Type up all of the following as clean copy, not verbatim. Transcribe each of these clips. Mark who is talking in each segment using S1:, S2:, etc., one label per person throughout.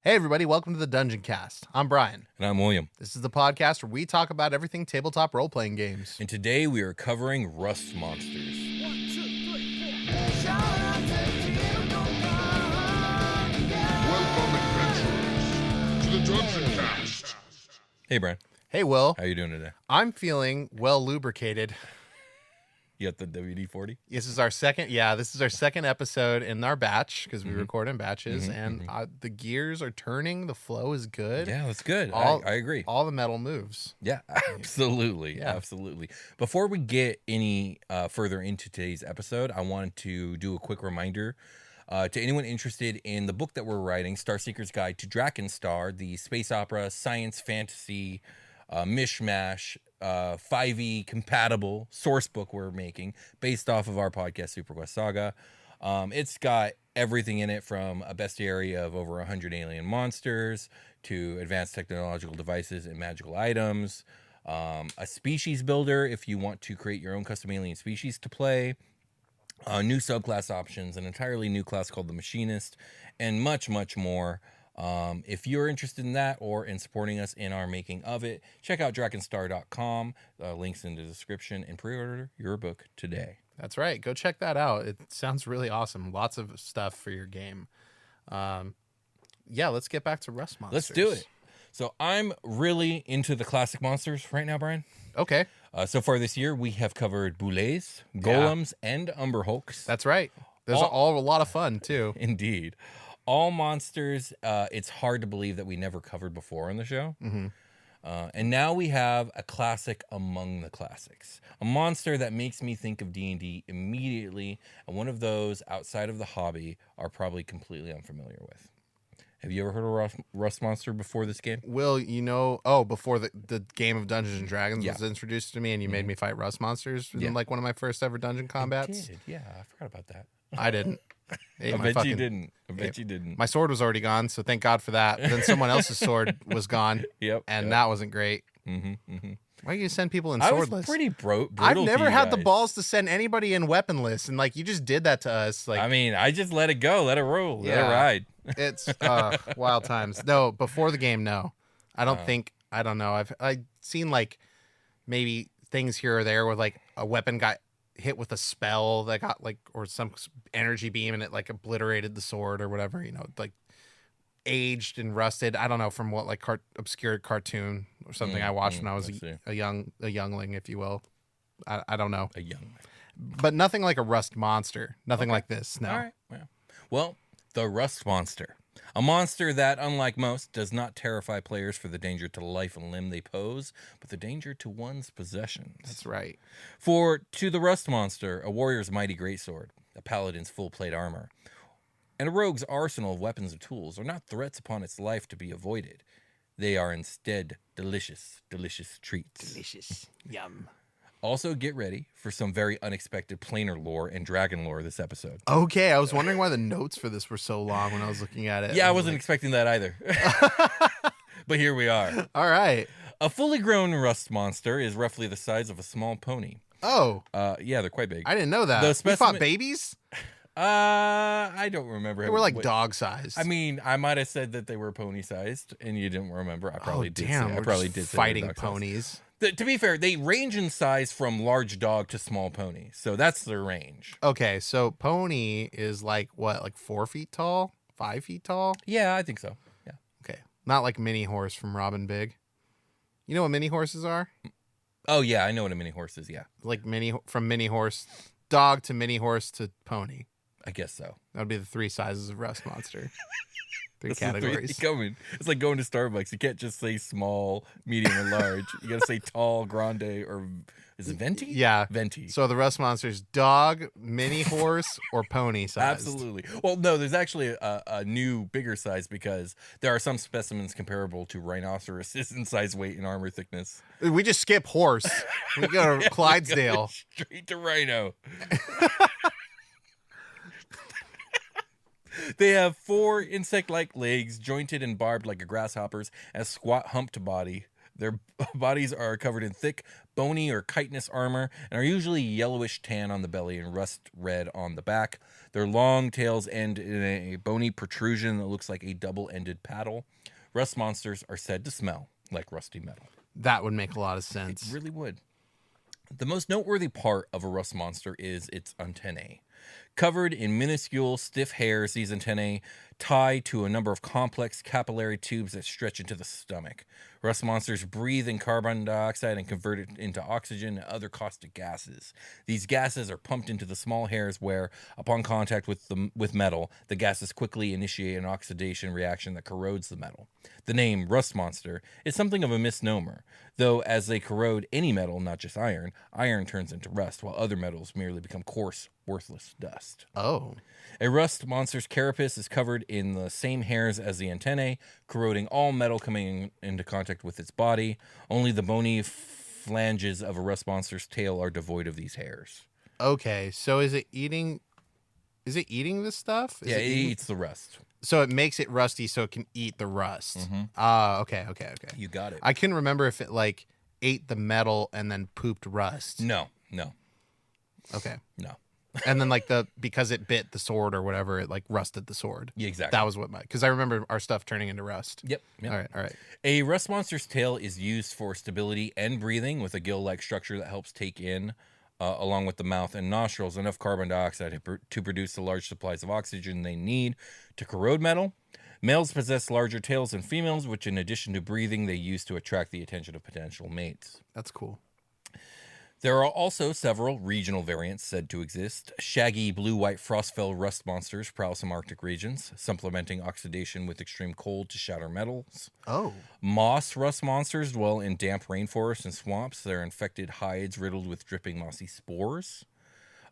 S1: Hey everybody, welcome to the Dungeoncast. I'm Brian.
S2: And I'm William.
S1: This is the podcast where we talk about everything tabletop role-playing games.
S2: And today we are covering Rust Monsters.
S3: 1, 2, 3, 4. Welcome, adventurers, to the Dungeoncast.
S2: Hey, Brian.
S1: Hey Will.
S2: How you doing today?
S1: I'm feeling well lubricated.
S2: You got the WD-40?
S1: This is our second episode in our batch because we record in batches, and the gears are turning. The flow is good.
S2: Yeah, that's good.
S1: I
S2: agree.
S1: All the metal moves.
S2: Yeah, absolutely.
S1: Yeah.
S2: Absolutely. Before we get any further into today's episode, I wanted to do a quick reminder to anyone interested in the book that we're writing, Starseeker's Guide to Drakenstar, the space opera, science fantasy, mishmash, 5e compatible source book we're making based off of our podcast Super Quest Saga. It's got everything in it from a bestiary of over 100 alien monsters to advanced technological devices and magical items, a species builder if you want to create your own custom alien species to play, new subclass options, an entirely new class called the Machinist, and much, much more. If you're interested in that or in supporting us in our making of it, check out drakenstar.com. Links in the description, and pre-order your book today.
S1: That's right. Go check that out. It sounds really awesome. Lots of stuff for your game. Yeah, let's get back to Rust Monsters.
S2: Let's do it. So I'm really into the classic monsters right now, Brian.
S1: Okay.
S2: So far this year, we have covered boulets, golems, and umberhulks.
S1: That's right. Those are all a lot of fun, too.
S2: Indeed. All monsters, it's hard to believe that we never covered before on the show.
S1: Mm-hmm.
S2: And now we have a classic among the classics. A monster that makes me think of D&D immediately, and one of those outside of the hobby are probably completely unfamiliar with. Have you ever heard of Rust Monster before this game?
S1: Will, before the game of Dungeons and Dragons was introduced to me and you made me fight Rust Monsters in like one of my first ever dungeon combats?
S2: I did. Yeah, I forgot about that.
S1: I didn't.
S2: I bet you didn't.
S1: My sword was already gone, so thank God for that. Then someone else's sword was gone.
S2: Yep.
S1: That wasn't great.
S2: Mm-hmm.
S1: Why do you send people in
S2: I
S1: swordless?
S2: was pretty brutal.
S1: I've never had the
S2: guys.
S1: balls to send anybody in weaponless, and you just did that to us.
S2: I mean, I just let it go, let it roll, let it
S1: Yeah.
S2: ride.
S1: It's wild times. No, before the game, no. I don't know. I've seen maybe things here or there where a weapon got hit with a spell that got or some energy beam and it obliterated the sword or whatever, aged and rusted. I don't know from what obscure cartoon or something I watched when I was a youngling, if you will. I don't know.
S2: A young.
S1: But nothing like a Rust Monster. Nothing like this. No.
S2: All right. Well, the Rust Monster. A monster that, unlike most, does not terrify players for the danger to life and limb they pose, but the danger to one's possessions.
S1: That's right.
S2: For to the Rust Monster, a warrior's mighty greatsword, a paladin's full plate armor, and a rogue's arsenal of weapons and tools are not threats upon its life to be avoided. They are instead delicious, delicious treats.
S1: Delicious. Yum.
S2: Also, get ready for some very unexpected planar lore and dragon lore this episode.
S1: Okay, I was wondering why the notes for this were so long when I was looking at it.
S2: Yeah, I wasn't expecting that either. But here we are.
S1: All right.
S2: A fully grown Rust Monster is roughly the size of a small pony.
S1: Oh.
S2: Yeah, they're quite big.
S1: I didn't know that. You fought babies?
S2: I don't remember.
S1: They were dog sized.
S2: I mean, I might have said that they were pony sized, and you didn't remember. I probably did.
S1: Damn,
S2: I probably did. Say
S1: fighting
S2: dog-sized.
S1: ponies.
S2: To be fair, they range in size from large dog to small pony, so that's their range.
S1: Okay, so pony is 4 feet tall, 5 feet tall.
S2: Yeah, I think so. Yeah.
S1: Okay, not like mini horse from Robin Big. You know what mini horses are?
S2: Oh yeah, I know what a mini horse is. Yeah,
S1: from mini horse dog to mini horse to pony.
S2: I guess so.
S1: That would be the 3 sizes of Rust Monster. 3
S2: That's
S1: categories.
S2: It's like going to Starbucks. You can't just say small, medium, or large. You got to say tall, grande, or is it venti?
S1: Yeah,
S2: venti.
S1: So the Rust Monster's dog, mini horse, or pony size.
S2: Absolutely. Well, no, there's actually a new, bigger size because there are some specimens comparable to rhinoceroses in size, weight, and armor thickness.
S1: We just skip horse. We go to Clydesdale.
S2: Straight to rhino. They have 4 insect-like legs, jointed and barbed like a grasshopper's, and a squat humped body. Their bodies are covered in thick, bony or chitinous armor and are usually yellowish tan on the belly and rust red on the back. Their long tails end in a bony protrusion that looks like a double-ended paddle. Rust monsters are said to smell like rusty metal.
S1: That would make a lot of sense.
S2: It really would. The most noteworthy part of a rust monster is its antennae. Covered in minuscule, stiff hairs, these antennae tie to a number of complex capillary tubes that stretch into the stomach. Rust monsters breathe in carbon dioxide and convert it into oxygen and other caustic gases. These gases are pumped into the small hairs where, upon contact with metal, the gases quickly initiate an oxidation reaction that corrodes the metal. The name rust monster is something of a misnomer, though as they corrode any metal, not just iron, iron turns into rust, while other metals merely become coarse, worthless dust.
S1: Oh.
S2: A rust monster's carapace is covered in the same hairs as the antennae, corroding all metal coming into contact with its body. Only the bony flanges of a rust monster's tail are devoid of these hairs.
S1: Okay, so is it eating this stuff?
S2: It eats the rust.
S1: So it makes it rusty so it can eat the rust.
S2: Mm-hmm.
S1: Okay.
S2: You got it.
S1: I couldn't remember if it like ate the metal and then pooped rust.
S2: No.
S1: Okay.
S2: No.
S1: And then like because it bit the sword or whatever, it like rusted the sword.
S2: Yeah, exactly.
S1: That was because I remember our stuff turning into rust.
S2: Yep.
S1: All right.
S2: A rust monster's tail is used for stability and breathing with a gill-like structure that helps take in, along with the mouth and nostrils, enough carbon dioxide to produce the large supplies of oxygen they need to corrode metal. Males possess larger tails than females, which in addition to breathing, they use to attract the attention of potential mates.
S1: That's cool.
S2: There are also several regional variants said to exist. Shaggy blue-white frostfell rust monsters prowl some Arctic regions, supplementing oxidation with extreme cold to shatter metals.
S1: Oh.
S2: Moss rust monsters dwell in damp rainforests and swamps. Their infected hides riddled with dripping mossy spores.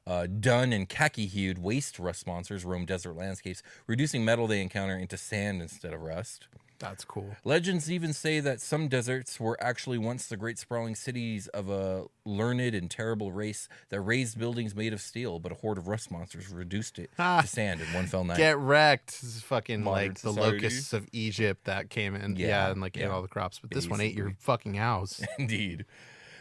S2: Dun and khaki-hued waste rust monsters roam desert landscapes, reducing metal they encounter into sand instead of rust.
S1: That's cool.
S2: Legends even say that some deserts were actually once the great sprawling cities of a learned and terrible race that raised buildings made of steel, but a horde of rust monsters reduced it to sand in one fell night.
S1: Get wrecked. This is fucking
S2: Modern
S1: like
S2: society.
S1: the locusts of Egypt that came in.
S2: Yeah,
S1: and like ate all the crops. But this one ate your
S2: basically.
S1: fucking house.
S2: Indeed.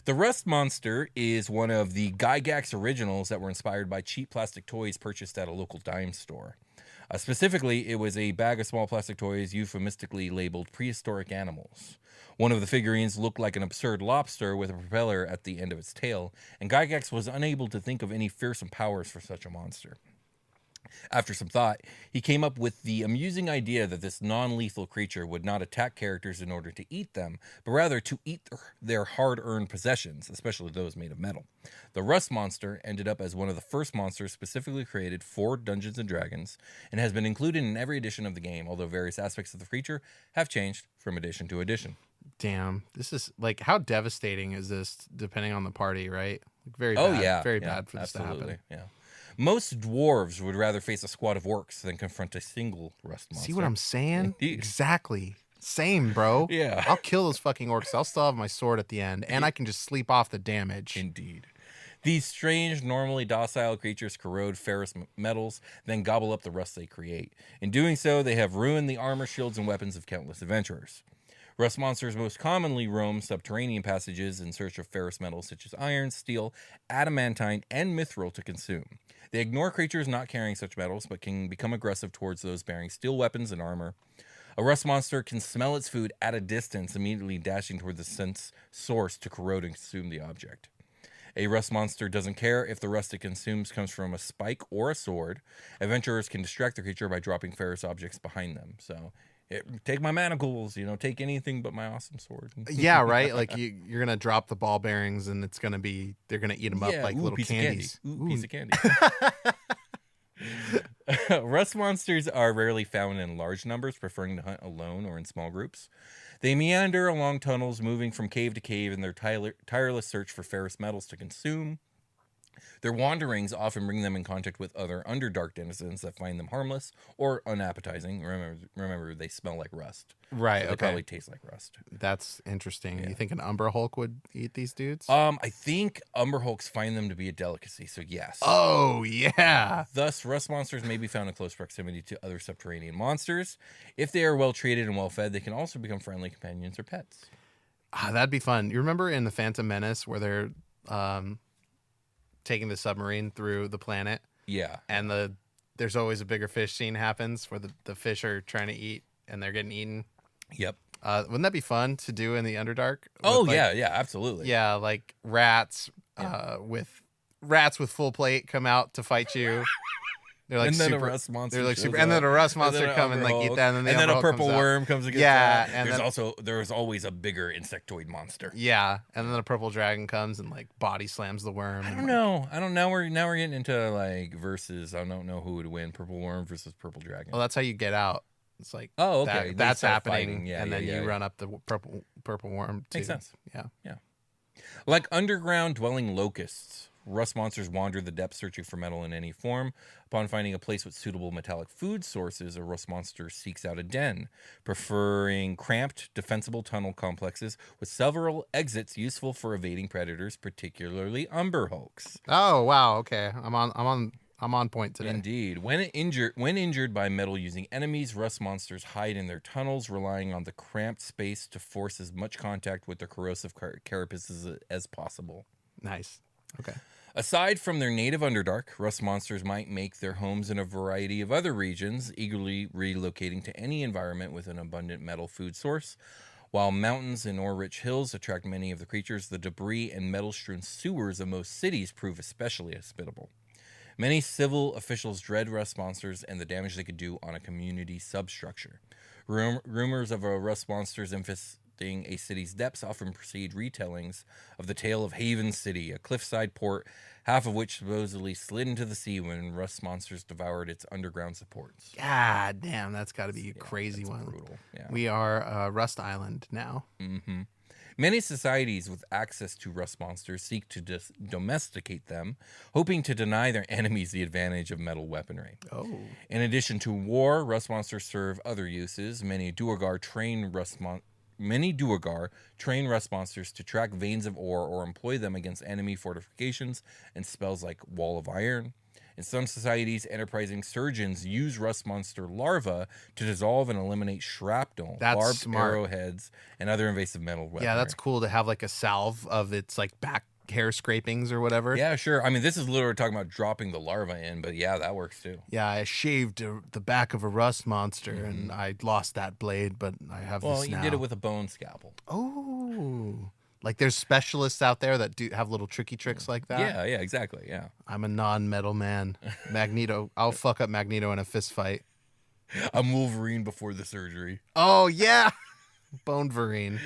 S2: The Rust Monster is one of the Gygax originals that were inspired by cheap plastic toys purchased at a local dime store. Specifically, it was a bag of small plastic toys euphemistically labeled prehistoric animals. One of the figurines looked like an absurd lobster with a propeller at the end of its tail, and Gygax was unable to think of any fearsome powers for such a monster. After some thought, he came up with the amusing idea that this non-lethal creature would not attack characters in order to eat them, but rather to eat their hard-earned possessions, especially those made of metal. The Rust Monster ended up as one of the first monsters specifically created for Dungeons & Dragons, and has been included in every edition of the game, although various aspects of the creature have changed from edition to edition.
S1: Damn, this is like, how devastating is this depending on the party, right? Like, very
S2: Oh,
S1: bad.
S2: yeah.
S1: Very
S2: yeah,
S1: bad for this to
S2: absolutely,
S1: happen.
S2: Yeah. Most dwarves would rather face a squad of orcs than confront a single rust monster.
S1: See what I'm saying?
S2: Indeed.
S1: Exactly. Same, bro.
S2: Yeah.
S1: I'll kill those fucking orcs. I'll still have my sword at the end, and I can just sleep off the damage.
S2: Indeed. These strange, normally docile creatures corrode ferrous metals, then gobble up the rust they create. In doing so, they have ruined the armor, shields, and weapons of countless adventurers. Rust monsters most commonly roam subterranean passages in search of ferrous metals such as iron, steel, adamantine, and mithril to consume. They ignore creatures not carrying such metals, but can become aggressive towards those bearing steel weapons and armor. A rust monster can smell its food at a distance, immediately dashing toward the sense source to corrode and consume the object. A rust monster doesn't care if the rust it consumes comes from a spike or a sword. Adventurers can distract the creature by dropping ferrous objects behind them. So, take my manacles, take anything but my awesome sword.
S1: Yeah, right? Like, you're going to drop the ball bearings, and they're going to eat them up like little
S2: piece
S1: candies.
S2: Of candy. Piece of candy. Rust monsters are rarely found in large numbers, preferring to hunt alone or in small groups. They meander along tunnels, moving from cave to cave in their tireless search for ferrous metals to consume. Their wanderings often bring them in contact with other Underdark denizens that find them harmless or unappetizing. Remember, they smell like rust.
S1: Right,
S2: So they
S1: okay.
S2: probably taste like rust.
S1: That's interesting.
S2: Yeah.
S1: You think an Umber Hulk would eat these dudes?
S2: I think Umber Hulks find them to be a delicacy, so yes.
S1: Oh, yeah.
S2: Thus, rust monsters may be found in close proximity to other subterranean monsters. If they are well treated and well fed, they can also become friendly companions or pets.
S1: That'd be fun. You remember in the Phantom Menace where they're taking the submarine through the planet,
S2: Yeah.
S1: and there's always a bigger fish scene happens where the fish are trying to eat and they're getting eaten.
S2: Yep.
S1: Wouldn't that be fun to do in the Underdark?
S2: Oh,
S1: With, like,
S2: yeah, absolutely.
S1: yeah, like rats with full plate come out to fight you. They're like
S2: and then
S1: super,
S2: a rust monster.
S1: they're like
S2: shows
S1: super, and then
S2: up.
S1: a rust
S2: And
S1: monster
S2: then
S1: come and like eat that, and then,
S2: a purple
S1: comes out.
S2: worm comes against
S1: Yeah,
S2: that.
S1: and
S2: There's always a bigger insectoid monster.
S1: Yeah, and then a purple dragon comes and like body slams the worm.
S2: I don't know. Now we're getting into like versus. I don't know who would win, purple worm versus purple dragon.
S1: Well, that's how you get out. It's like
S2: okay,
S1: that's
S2: start
S1: happening,
S2: fighting. Yeah,
S1: and then you
S2: yeah.
S1: run up the purple worm. Too.
S2: Makes sense.
S1: Yeah.
S2: Like underground dwelling locusts, rust monsters wander the depths searching for metal in any form. Upon finding a place with suitable metallic food sources, a rust monster seeks out a den, preferring cramped, defensible tunnel complexes with several exits useful for evading predators, particularly umber hulks.
S1: Oh wow. Okay, I'm on point today.
S2: Indeed. When injured by metal-using enemies, rust monsters hide in their tunnels, relying on the cramped space to force as much contact with their corrosive carapaces as possible.
S1: Nice. Okay.
S2: Aside from their native Underdark, rust monsters might make their homes in a variety of other regions, eagerly relocating to any environment with an abundant metal food source. While mountains and ore-rich hills attract many of the creatures, the debris and metal-strewn sewers of most cities prove especially hospitable. Many civil officials dread rust monsters and the damage they could do on a community substructure. Rumors of a rust monsters infesting a city's depths often precede retellings of the tale of Haven City, a cliffside port, half of which supposedly slid into the sea when rust monsters devoured its underground supports.
S1: God damn, that's got to be a crazy one.
S2: Brutal. Yeah.
S1: We are Rust Island now.
S2: Mm-hmm. Many societies with access to rust monsters seek to domesticate them, hoping to deny their enemies the advantage of metal weaponry.
S1: Oh.
S2: In addition to war, rust monsters serve other uses. Many Duergar train rust monsters to track veins of ore or employ them against enemy fortifications and spells like Wall of Iron. In some societies, enterprising surgeons use rust monster larvae to dissolve and eliminate shrapnel, barbed
S1: smart.
S2: arrowheads, and other invasive metal weaponry.
S1: Yeah, that's cool to have like a salve of its like back hair scrapings or whatever.
S2: Yeah, sure. I mean, this is literally talking about dropping the larva in, but yeah, that works too.
S1: Yeah, I shaved the back of a rust monster and I lost that blade, but I have this now.
S2: Well, you did it with a bone scalpel.
S1: Oh. Like there's specialists out there that do have little tricky tricks like that.
S2: Yeah, exactly. Yeah.
S1: I'm a non-metal man. Magneto. I'll fuck up Magneto in a fist fight.
S2: I'm Wolverine before the surgery.
S1: Oh, yeah. Boneverine.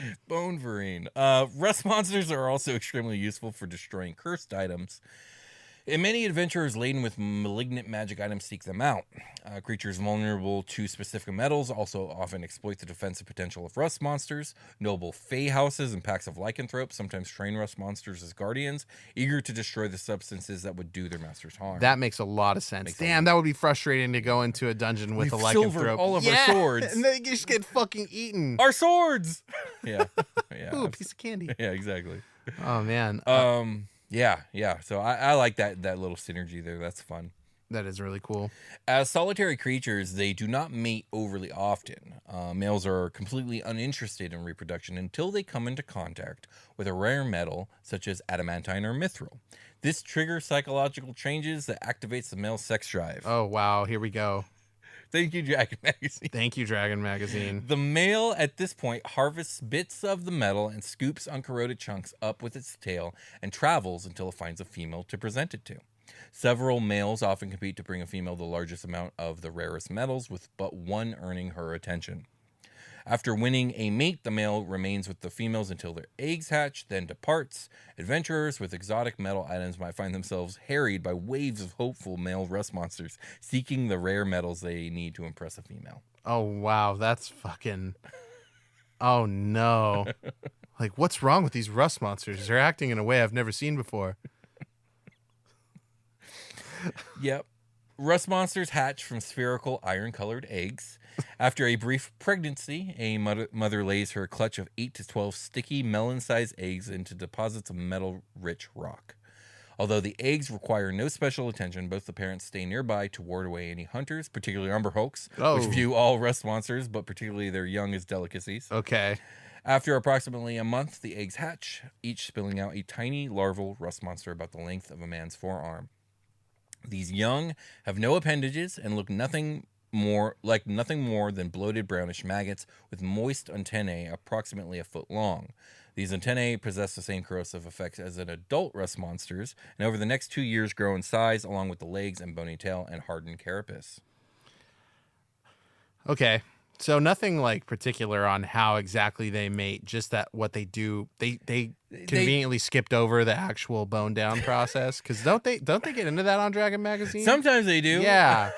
S2: Rust monsters are also extremely useful for destroying cursed items. And many adventurers laden with malignant magic items seek them out. Creatures vulnerable to specific metals also often exploit the defensive potential of rust monsters. Noble fey houses and packs of lycanthropes sometimes train rust monsters as guardians, eager to destroy the substances that would do their masters harm.
S1: That makes a lot of sense. Damn, that would be frustrating to go into a dungeon with a
S2: silvered
S1: lycanthrope.
S2: all of our swords.
S1: And then you just get fucking eaten.
S2: Our swords! Yeah.
S1: Ooh, a piece of candy.
S2: Yeah, exactly.
S1: Oh, man.
S2: Yeah. So I like that little synergy there. That's fun.
S1: That is really cool.
S2: As solitary creatures, they do not mate overly often. Males are completely uninterested in reproduction until they come into contact with a rare metal such as adamantine or mithril. This triggers psychological changes that activates the male sex drive.
S1: Oh, wow. Here we go.
S2: Thank you, Dragon Magazine.
S1: Thank you, Dragon Magazine.
S2: The male at this point harvests bits of the metal and scoops uncorroded chunks up with its tail and travels until it finds a female to present it to. Several males often compete to bring a female the largest amount of the rarest metals, with but one earning her attention. After winning a mate, the male remains with the females until their eggs hatch, then departs. Adventurers with exotic metal items might find themselves harried by waves of hopeful male rust monsters seeking the rare metals they need to impress a female.
S1: Oh, wow. That's fucking... Oh, no. Like, what's wrong with these rust monsters? They're acting in a way I've never seen before.
S2: Yep. Rust monsters hatch from spherical iron-colored eggs. After a brief pregnancy, a mother lays her clutch of 8 to 12 sticky melon-sized eggs into deposits of metal-rich rock. Although the eggs require no special attention, both the parents stay nearby to ward away any hunters, particularly umberhawks, which view all rust monsters, but particularly their young, as delicacies.
S1: Okay.
S2: After approximately a month, the eggs hatch, each spilling out a tiny larval rust monster about the length of a man's forearm. These young have no appendages and look nothing more than bloated brownish maggots with moist antennae approximately a foot long. These antennae possess the same corrosive effects as an adult rust monsters, and over the next 2 years grow in size, along with the legs and bony tail and hardened carapace.
S1: Okay. So nothing like particular on how exactly they mate, just that what they do. They conveniently skipped over the actual bone down process, because don't they get into that on Dragon Magazine?
S2: Sometimes they do.
S1: Yeah.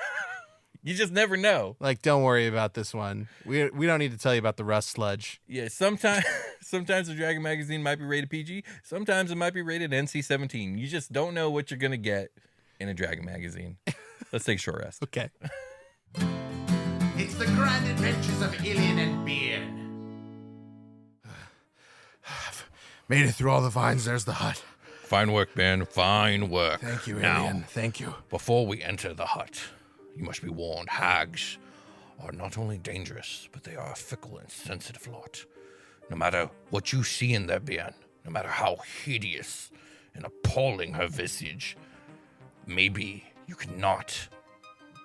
S2: You just never know.
S1: Like, don't worry about this one. We don't need to tell you about the rust sludge.
S2: Yeah, sometimes the Dragon Magazine might be rated PG. Sometimes it might be rated NC-17. You just don't know what you're going to get in a Dragon Magazine. Let's take a short rest.
S1: Okay.
S4: It's the grand adventures of Ilian and Beard.
S1: Made it through all the vines. There's the hut.
S2: Fine work, Ben. Fine work.
S1: Thank you,
S2: Now,
S1: Ilian. Thank you.
S2: before we enter the hut, you must be warned, hags are not only dangerous, but they are a fickle and sensitive lot. No matter what you see in their being, no matter how hideous and appalling her visage, maybe you cannot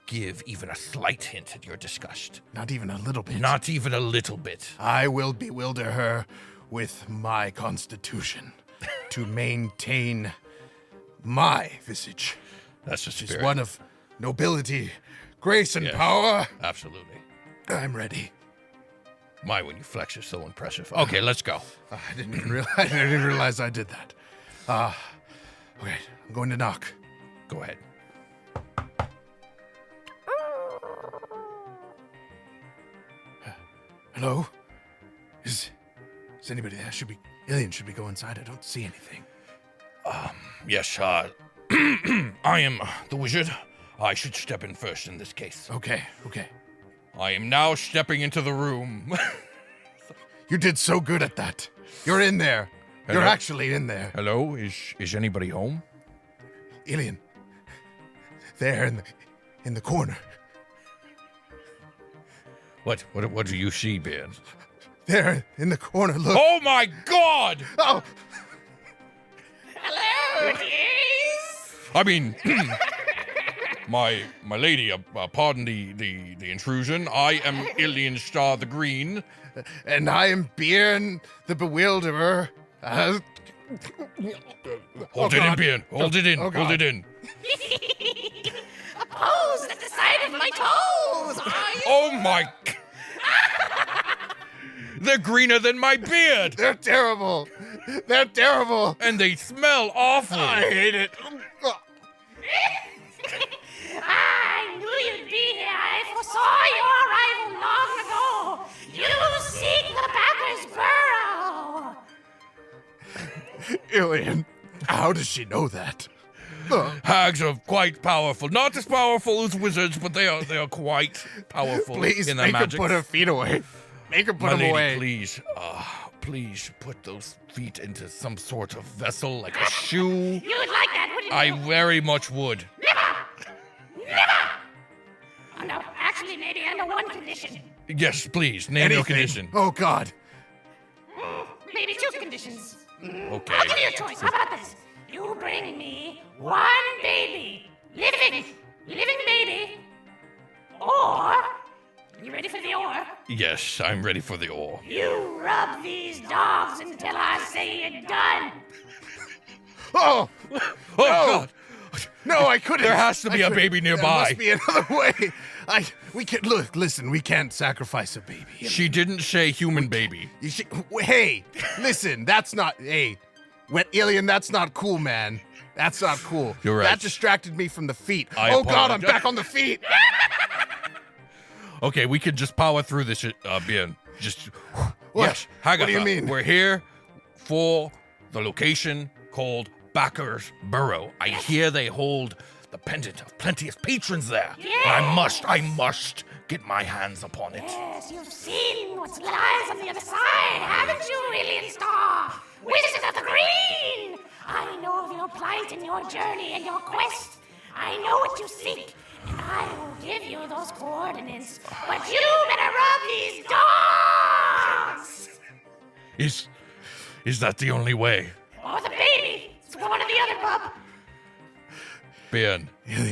S2: give even a slight hint at your disgust.
S1: Not even a little bit.
S2: Not even a little bit.
S1: I will bewilder her with my constitution to maintain my visage.
S2: That's the
S1: Which is
S2: spirit.
S1: one of nobility, grace, and
S2: Yes.
S1: power.
S2: Absolutely.
S1: I'm ready.
S2: My, when you flex is so impressive. Okay, let's go.
S1: I didn't even realize I did that. Okay, I'm going to knock.
S2: Go ahead.
S1: Hello? Is anybody there? Ilian should be go inside. I don't see anything.
S2: Yes, I am the wizard. I should step in first in this case.
S1: Okay.
S2: I am now stepping into the room.
S1: You did so good at that. You're in there. You're
S2: Hello?
S1: actually in there.
S2: Hello, is anybody home?
S1: Ilian. There in the corner.
S2: What do you see, Ben?
S1: There in the corner. Look.
S2: Oh my God!
S1: Oh.
S4: Hello, dears.
S2: I mean, my lady, pardon the intrusion. I am Ilian Star the Green.
S1: And I am Bjorn the Bewilderer.
S2: Hold it in, Ben. Hold it in.
S1: Oh,
S2: Hold
S1: God.
S2: it in.
S4: A pose at the side of my toes. Are you?
S2: Oh my! They're greener than my beard,
S1: They're terrible. They're terrible.
S2: and they smell awful.
S1: I hate it.
S4: I knew you'd be here. I foresaw your arrival long ago. You seek the Backer's burrow.
S1: Ilian, how does she know that?
S2: Hags are quite powerful. Not as powerful as wizards, but they are quite powerful
S1: Please
S2: in their
S1: make
S2: magic.
S1: her put her feet away. Make her put
S2: My
S1: them
S2: lady,
S1: away.
S2: please put those feet into some sort of vessel, like a shoe.
S4: You would like that, wouldn't you?
S2: I very much would.
S4: Oh, no, actually, maybe under one condition.
S2: Yes, please. Name your
S1: Anything.
S2: condition.
S1: Oh, God.
S4: Maybe two conditions.
S2: Okay.
S4: I'll give you a choice. How about this? You bring me one baby. Living baby. Or, you ready for the or?
S2: Yes, I'm ready for the ore.
S4: You rub these dogs until I say you're done.
S1: Oh,
S2: Oh God!
S1: no, I couldn't.
S2: There has to be
S1: I
S2: a
S1: couldn't.
S2: baby
S1: There
S2: nearby.
S1: must be another way. We can't, listen, we can't sacrifice a baby.
S2: She didn't say human baby.
S1: Hey, listen, that's not, Ilian, that's not cool, man. That's not cool.
S2: You're right.
S1: That distracted me from the feet.
S2: I
S1: Oh, God, I'm
S2: apologize.
S1: back on the feet.
S2: Okay, we could just power through this, Ben. Just
S1: What?
S2: yes. Hagatha,
S1: What do you mean?
S2: We're here for the location called Backer's Burrow. I hear they hold the pendant of plenteous patrons there. And I must get my hands upon it.
S4: Yes, you've seen what lies on the other side, haven't you, Alien Star? Wizard of the Green! I know of your plight in your journey and your quest. I know what you seek, and I will give you those coordinates. But you better rub these dogs!
S5: Is that the only way?
S4: Or the baby. It's one or the other, bub.
S5: Ben,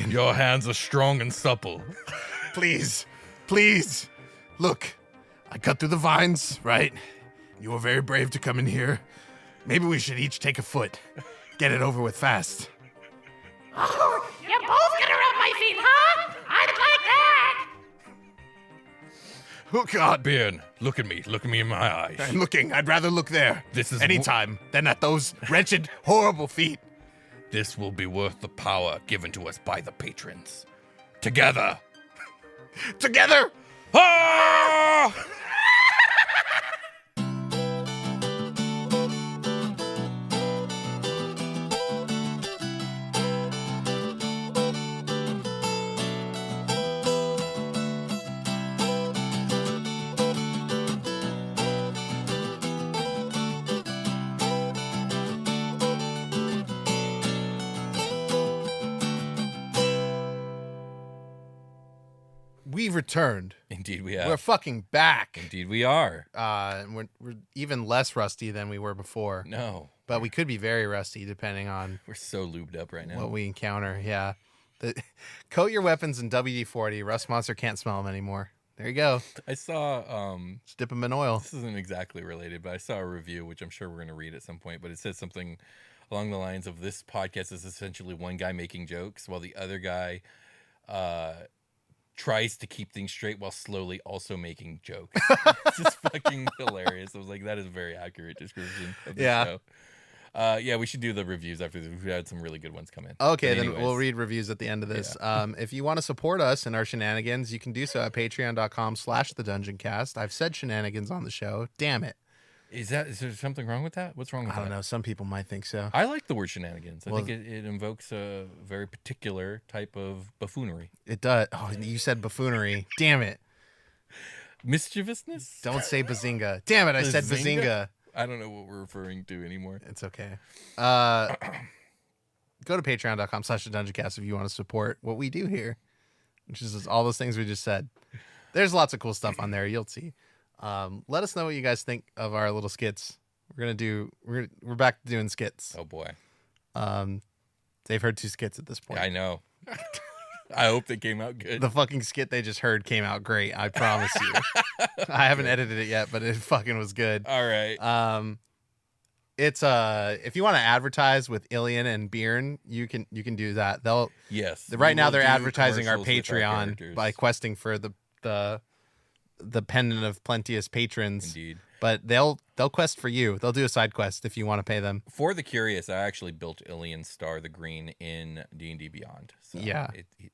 S5: your hands are strong and supple.
S1: Please. Look, I cut through the vines, right? You were very brave to come in here. Maybe we should each take a foot. Get it over with fast.
S4: Oh, you're both gonna rub my feet, huh? I'd like that.
S1: Oh, God.
S5: Ben, look at me in my eyes.
S1: I'm looking. I'd rather look there.
S5: This is
S1: anytime than at those wretched, horrible feet.
S5: This will be worth the power given to us by the patrons. Together.
S1: Together!
S5: Ah!
S1: We've returned.
S2: Indeed, we have.
S1: We're fucking back.
S2: Indeed, we are.
S1: And we're even less rusty than we were before.
S2: No,
S1: But we could be very rusty depending on
S2: we're so lubed up right now.
S1: what we encounter. Yeah. Coat your weapons in WD-40. Rust Monster can't smell them anymore. There you go.
S2: I saw.
S1: Just dip them in oil.
S2: This isn't exactly related, but I saw a review, which I'm sure we're going to read at some point. But it says something along the lines of this podcast is essentially one guy making jokes while the other guy tries to keep things straight while slowly also making jokes. It's just fucking hilarious. I was like, that is a very accurate description of the show. Yeah, we should do the reviews after this. We've had some really good ones come in.
S1: Okay, then we'll read reviews at the end of this. Yeah. If you want to support us in our shenanigans, you can do so at patreon.com/thedungeoncast. I've said shenanigans on the show. Damn it.
S2: Is there something wrong with that? What's wrong with that?
S1: I don't know. Some people might think so.
S2: I like the word shenanigans. I think it invokes a very particular type of buffoonery.
S1: It does. Oh, you said buffoonery. Damn it.
S2: Mischievousness?
S1: Don't say bazinga. Damn it, I said bazinga.
S2: I don't know what we're referring to anymore.
S1: It's okay. Go to patreon.com/thedungeoncast if you want to support what we do here, which is all those things we just said. There's lots of cool stuff on there. You'll see. Let us know what you guys think of our little skits. We're back to doing skits.
S2: Oh boy.
S1: They've heard 2 skits at this point.
S2: I know. I hope they came out good.
S1: The fucking skit they just heard came out great. I promise you. I haven't edited it yet, but it fucking was good.
S2: All right.
S1: It's if you want to advertise with Ilian and Bjorn, you can do that. Right now they're advertising our Patreon by questing for the pendant of plenteous patrons.
S2: Indeed.
S1: But they'll quest for you. They'll do a side quest if you want to pay them.
S2: For the curious, I actually built Ilian Star the Green in D&D Beyond. So
S1: yeah.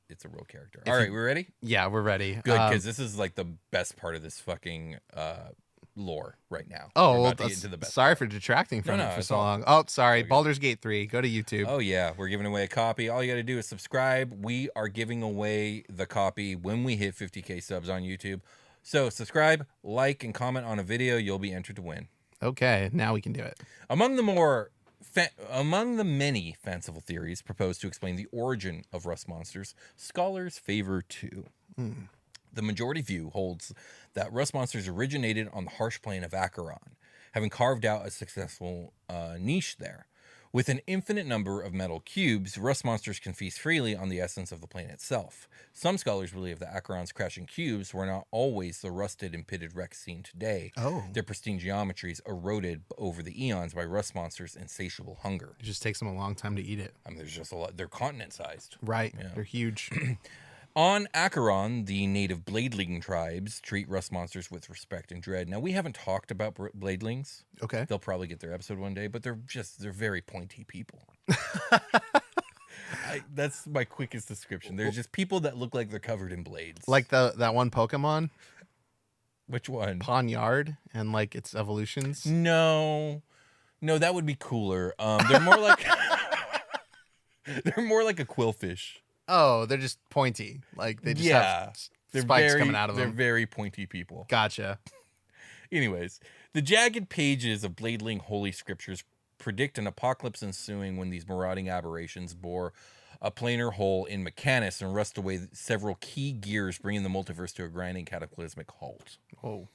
S2: It's a real character. All right, we ready?
S1: Yeah, we're ready.
S2: Good, because this is like the best part of this fucking lore right now.
S1: Oh, well, sorry for detracting from it for so long. Oh, sorry. Baldur's Gate 3. Go to YouTube.
S2: Oh, yeah. We're giving away a copy. All you got to do is subscribe. We are giving away the copy when we hit 50K subs on YouTube. So subscribe, like, and comment on a video. You'll be entered to win.
S1: Okay, now we can do it.
S2: Among the many fanciful theories proposed to explain the origin of rust monsters, scholars favor 2. The majority view holds that rust monsters originated on the harsh plane of Acheron, having carved out a successful niche there. With an infinite number of metal cubes, rust monsters can feast freely on the essence of the plane itself. Some scholars believe that Acheron's crashing cubes were not always the rusted and pitted wrecks seen today.
S1: Oh.
S2: Their pristine geometries eroded over the eons by rust monsters' insatiable hunger.
S1: It just takes them a long time to eat it.
S2: I mean, there's just a lot. They're continent-sized.
S1: Right. Yeah. They're huge.
S2: On Acheron, the native bladeling tribes treat rust monsters with respect and dread. Now, we haven't talked about bladelings. Okay. They'll probably get their episode one day, but they're very pointy people. That's my quickest description. They're just people that look like they're covered in blades.
S1: Like that one Pokemon?
S2: Which one?
S1: Pawniard and like its evolutions?
S2: No, that would be cooler. They're more like a quillfish.
S1: Oh, they're just pointy. Like they just have spikes coming out of them.
S2: They're very pointy people.
S1: Gotcha.
S2: Anyways, the jagged pages of bladeling holy scriptures predict an apocalypse ensuing when these marauding aberrations bore a planar hole in Mechanus and rust away several key gears, bringing the multiverse to a grinding cataclysmic halt.
S1: Oh.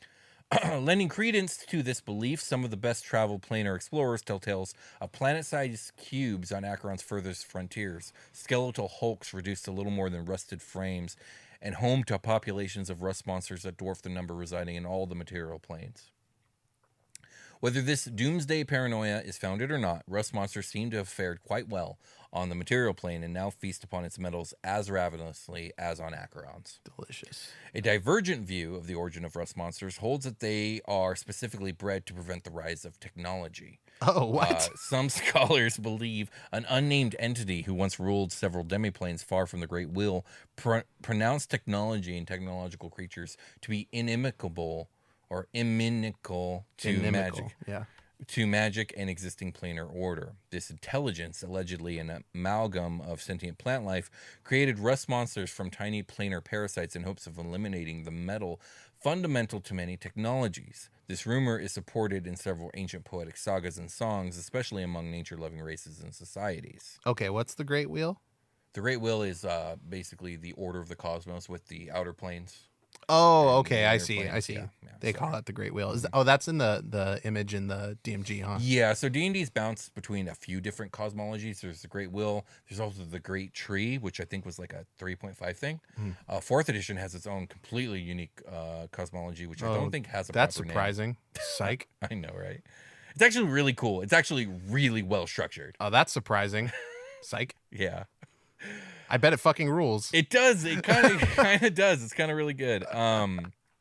S2: Lending credence to this belief, some of the best traveled planar explorers tell tales of planet-sized cubes on Acheron's furthest frontiers, skeletal hulks reduced to little more than rusted frames, and home to populations of rust monsters that dwarf the number residing in all the material planes. Whether this doomsday paranoia is founded or not, rust monsters seem to have fared quite well on the material plane and now feast upon its metals as ravenously as on Acheron's.
S1: Delicious.
S2: A divergent view of the origin of rust monsters holds that they are specifically bred to prevent the rise of technology.
S1: Oh, what?
S2: Some scholars believe an unnamed entity who once ruled several demiplanes far from the Great Wheel pronounced technology and technological creatures to be inimical or inimical to magic.
S1: Yeah.
S2: To magic and existing planar order. This intelligence, allegedly an amalgam of sentient plant life, created rust monsters from tiny planar parasites in hopes of eliminating the metal fundamental to many technologies. This rumor is supported in several ancient poetic sagas and songs, especially among nature-loving races and societies.
S1: Okay, what's the Great Wheel?
S2: The Great Wheel is basically the order of the cosmos with the outer planes.
S1: Oh, okay. I
S2: inner
S1: see.
S2: planes.
S1: I see.
S2: Yeah,
S1: They call it the Great Wheel. That's in the image in the DMG, huh?
S2: Yeah, so D&D's bounced between a few different cosmologies. There's the Great Wheel. There's also the Great Tree, which I think was like a 3.5 thing. Fourth edition has its own completely unique cosmology, which I don't think has a
S1: That's
S2: proper
S1: surprising. Psych.
S2: name. I know, right? It's actually really cool. It's actually really well structured.
S1: Oh, that's surprising. Psych.
S2: Yeah.
S1: I bet it fucking rules.
S2: It does. It kind of does. It's kind of really good.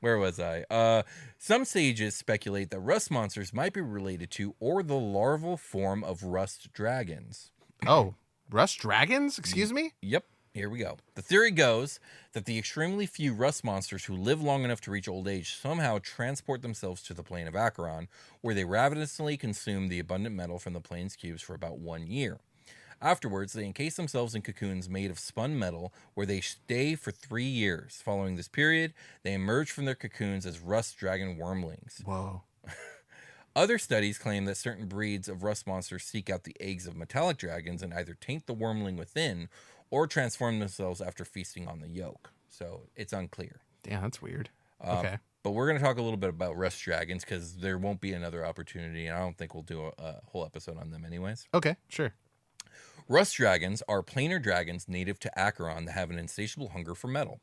S2: Where was I? Some sages speculate that rust monsters might be related to or the larval form of rust dragons.
S1: Oh, rust dragons? Excuse me?
S2: Yep. Here we go. The theory goes that the extremely few rust monsters who live long enough to reach old age somehow transport themselves to the plane of Acheron, where they ravenously consume the abundant metal from the plane's cubes for about 1 year. Afterwards, they encase themselves in cocoons made of spun metal, where they stay for 3 years. Following this period, they emerge from their cocoons as rust dragon wormlings.
S1: Whoa.
S2: Other studies claim that certain breeds of rust monsters seek out the eggs of metallic dragons and either taint the wormling within or transform themselves after feasting on the yolk. So it's unclear.
S1: Damn, that's weird. Okay.
S2: But we're going to talk a little bit about rust dragons because there won't be another opportunity, and I don't think we'll do a whole episode on them anyways.
S1: Okay, sure.
S2: Rust dragons are planar dragons native to Acheron that have an insatiable hunger for metal.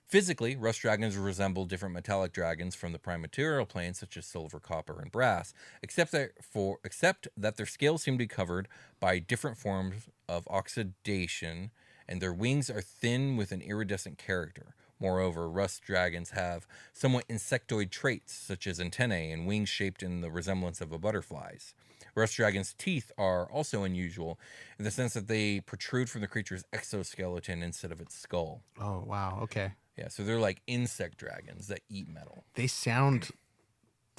S2: Physically, rust dragons resemble different metallic dragons from the prime material plane, such as silver, copper, and brass, except that their scales seem to be covered by different forms of oxidation, and their wings are thin with an iridescent character. Moreover, rust dragons have somewhat insectoid traits, such as antennae and wings shaped in the resemblance of a butterfly's. Rust dragons' teeth are also unusual in the sense that they protrude from the creature's exoskeleton instead of its skull.
S1: Oh, wow. Okay.
S2: Yeah, so they're like insect dragons that eat metal.
S1: They sound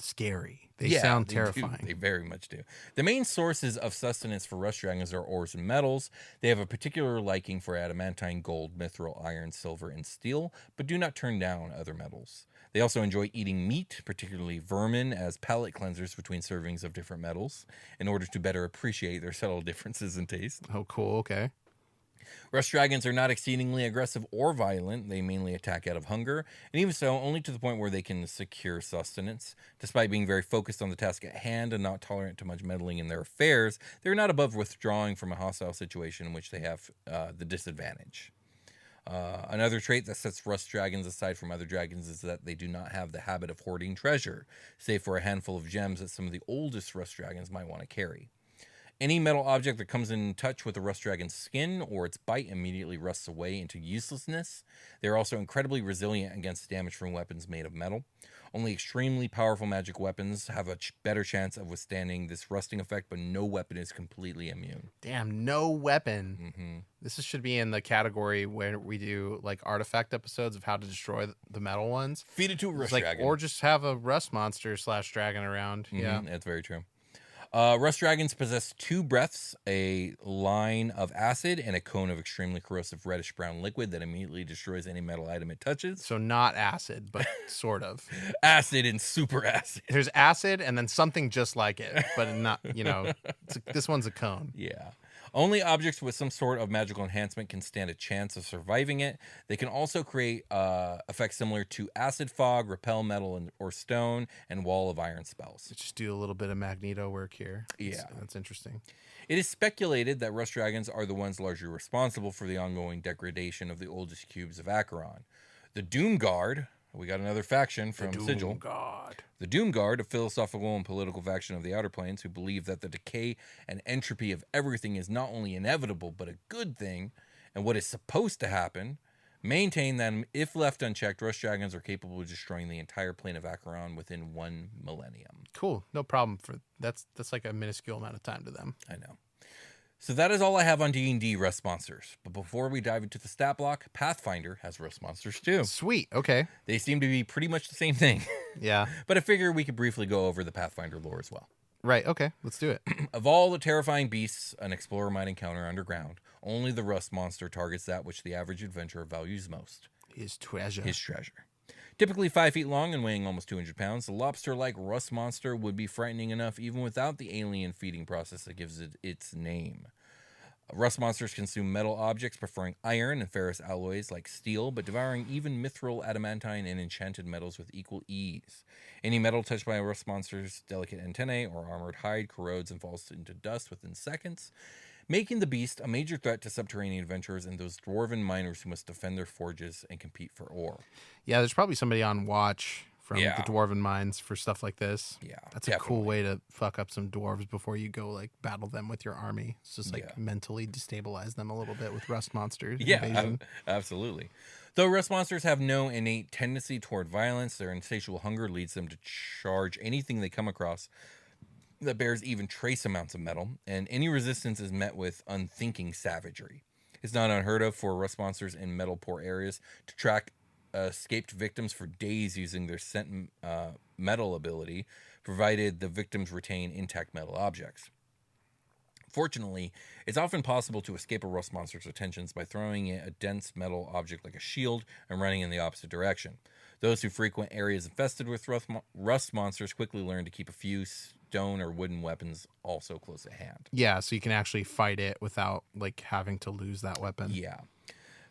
S1: scary. They
S2: Yeah,
S1: sound
S2: they
S1: terrifying.
S2: do. They very much do. The main sources of sustenance for rust dragons are ores and metals. They have a particular liking for adamantine, gold, mithril, iron, silver, and steel, but do not turn down other metals. They also enjoy eating meat, particularly vermin, as palate cleansers between servings of different metals, in order to better appreciate their subtle differences in taste.
S1: Oh, cool. Okay.
S2: Rust dragons are not exceedingly aggressive or violent. They mainly attack out of hunger, and even so, only to the point where they can secure sustenance. Despite being very focused on the task at hand and not tolerant to much meddling in their affairs, they're not above withdrawing from a hostile situation in which they have the disadvantage. Another trait that sets rust dragons aside from other dragons is that they do not have the habit of hoarding treasure, save for a handful of gems that some of the oldest rust dragons might want to carry. Any metal object that comes in touch with a rust dragon's skin or its bite immediately rusts away into uselessness. They are also incredibly resilient against damage from weapons made of metal. Only extremely powerful magic weapons have a better chance of withstanding this rusting effect, but no weapon is completely immune.
S1: Damn, no weapon. This should be in the category where we do like artifact episodes of how to destroy the metal ones.
S2: Feed it to a rust
S1: Like,
S2: dragon.
S1: or just have a rust monster / dragon around. Yeah.
S2: That's very true. Rust dragons possess 2 breaths, a line of acid, and a cone of extremely corrosive reddish-brown liquid that immediately destroys any metal item it touches.
S1: So not acid, but sort of.
S2: Acid and super acid.
S1: There's acid and then something just like it, but not, this one's a cone.
S2: Yeah. Only objects with some sort of magical enhancement can stand a chance of surviving it. They can also create effects similar to acid fog, repel metal or stone, and wall of iron spells.
S1: Just do a little bit of Magneto work here.
S2: Yeah.
S1: That's interesting.
S2: It is speculated that rust dragons are the ones largely responsible for the ongoing degradation of the oldest cubes of Acheron. The Doom Guard, we got another faction from Sigil. The Doom Guard, a philosophical and political faction of the Outer Planes who believe that the decay and entropy of everything is not only inevitable, but a good thing, and what is supposed to happen, maintain that if left unchecked, rust dragons are capable of destroying the entire plane of Acheron within 1 millennium.
S1: Cool. No problem. That's like a minuscule amount of time to them.
S2: I know. So that is all I have on D&D Rust Monsters. But before we dive into the stat block, Pathfinder has Rust Monsters too.
S1: Sweet. Okay.
S2: They seem to be pretty much the same thing.
S1: Yeah.
S2: But I figure we could briefly go over the Pathfinder lore as well.
S1: Right. Okay. Let's do it.
S2: Of all the terrifying beasts an explorer might encounter underground, only the Rust Monster targets that which the average adventurer values most.
S1: His treasure.
S2: His treasure. Typically 5 feet long and weighing almost 200 pounds, the lobster-like Rust Monster would be frightening enough even without the alien feeding process that gives it its name. Rust monsters consume metal objects, preferring iron and ferrous alloys like steel, but devouring even mithril, adamantine, and enchanted metals with equal ease. Any metal touched by a rust monster's delicate antennae or armored hide corrodes and falls into dust within seconds, making the beast a major threat to subterranean adventurers and those dwarven miners who must defend their forges and compete for ore.
S1: Yeah, there's probably somebody on watch from
S2: Yeah.
S1: the dwarven mines for stuff like this.
S2: Yeah,
S1: That's a cool way to fuck up some dwarves before you go like battle them with your army. It's just like mentally destabilize them a little bit with rust monsters.
S2: Yeah, absolutely. Though rust monsters have no innate tendency toward violence, their insatiable hunger leads them to charge anything they come across that bears even trace amounts of metal, and any resistance is met with unthinking savagery. It's not unheard of for rust monsters in metal-poor areas to track escaped victims for days using their scent metal ability, provided the victims retain intact metal objects. Fortunately, it's often possible to escape a rust monster's attentions by throwing it a dense metal object like a shield and running in the opposite direction. Those who frequent areas infested with rust monsters quickly learn to keep a few stone or wooden weapons also close at hand.
S1: Yeah, so you can actually fight it without like having to lose that weapon.
S2: Yeah.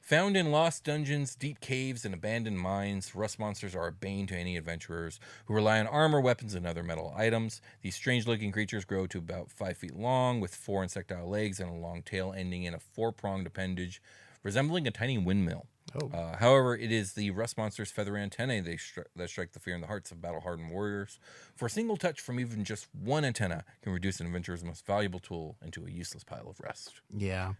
S2: Found in lost dungeons, deep caves, and abandoned mines, rust monsters are a bane to any adventurers who rely on armor, weapons, and other metal items. These strange-looking creatures grow to about 5 feet long, with 4 insectile legs and a long tail ending in a 4-pronged appendage, resembling a tiny windmill. However, it is the rust monster's feathery antennae that strike the fear in the hearts of battle-hardened warriors. For a single touch from even just one antenna can reduce an adventurer's most valuable tool into a useless pile of rust.
S1: Yeah.